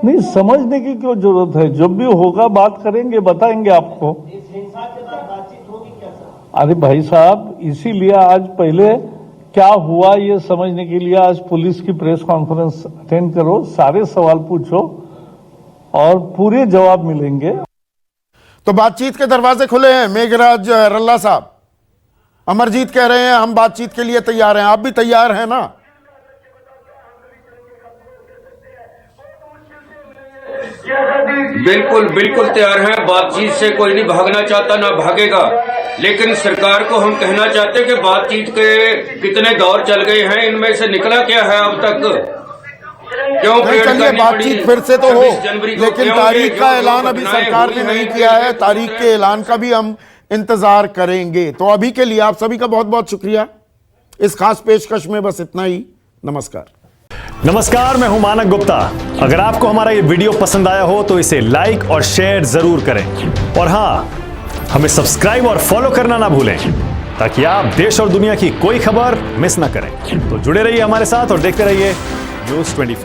नहीं, समझने की क्यों जरूरत है? जब भी होगा बात करेंगे, बताएंगे आपको। अरे भाई साहब, इसीलिए आज पहले क्या हुआ ये समझने के लिए आज पुलिस की प्रेस कॉन्फ्रेंस अटेंड करो, सारे सवाल पूछो और पूरे जवाब मिलेंगे। तो बातचीत के दरवाजे खुले हैं। मेघराज रल्ला साहब, अमरजीत कह रहे हैं हम बातचीत के लिए तैयार हैं, आप भी तैयार हैं ना? बिल्कुल बिल्कुल तैयार हैं। बातचीत से कोई नहीं भागना चाहता, ना भागेगा। लेकिन सरकार को हम कहना चाहते हैं कि बातचीत के कितने दौर चल गए हैं, इनमें से निकला क्या है अब तक? क्यों चलिए बातचीत फिर से तो हो, लेकिन तारीख का ऐलान अभी सरकार ने नहीं किया है। तारीख के ऐलान का भी हम इंतजार करेंगे। तो अभी के लिए आप सभी का बहुत बहुत शुक्रिया। इस खास पेशकश में बस इतना ही। नमस्कार। नमस्कार, मैं हूं मानक गुप्ता। अगर आपको हमारा ये वीडियो पसंद आया हो तो इसे लाइक और शेयर जरूर करें और हां, हमें सब्सक्राइब और फॉलो करना ना भूलें ताकि आप देश और दुनिया की कोई खबर मिस ना करें। तो जुड़े रहिए हमारे साथ और देखते रहिए न्यूज़ 24।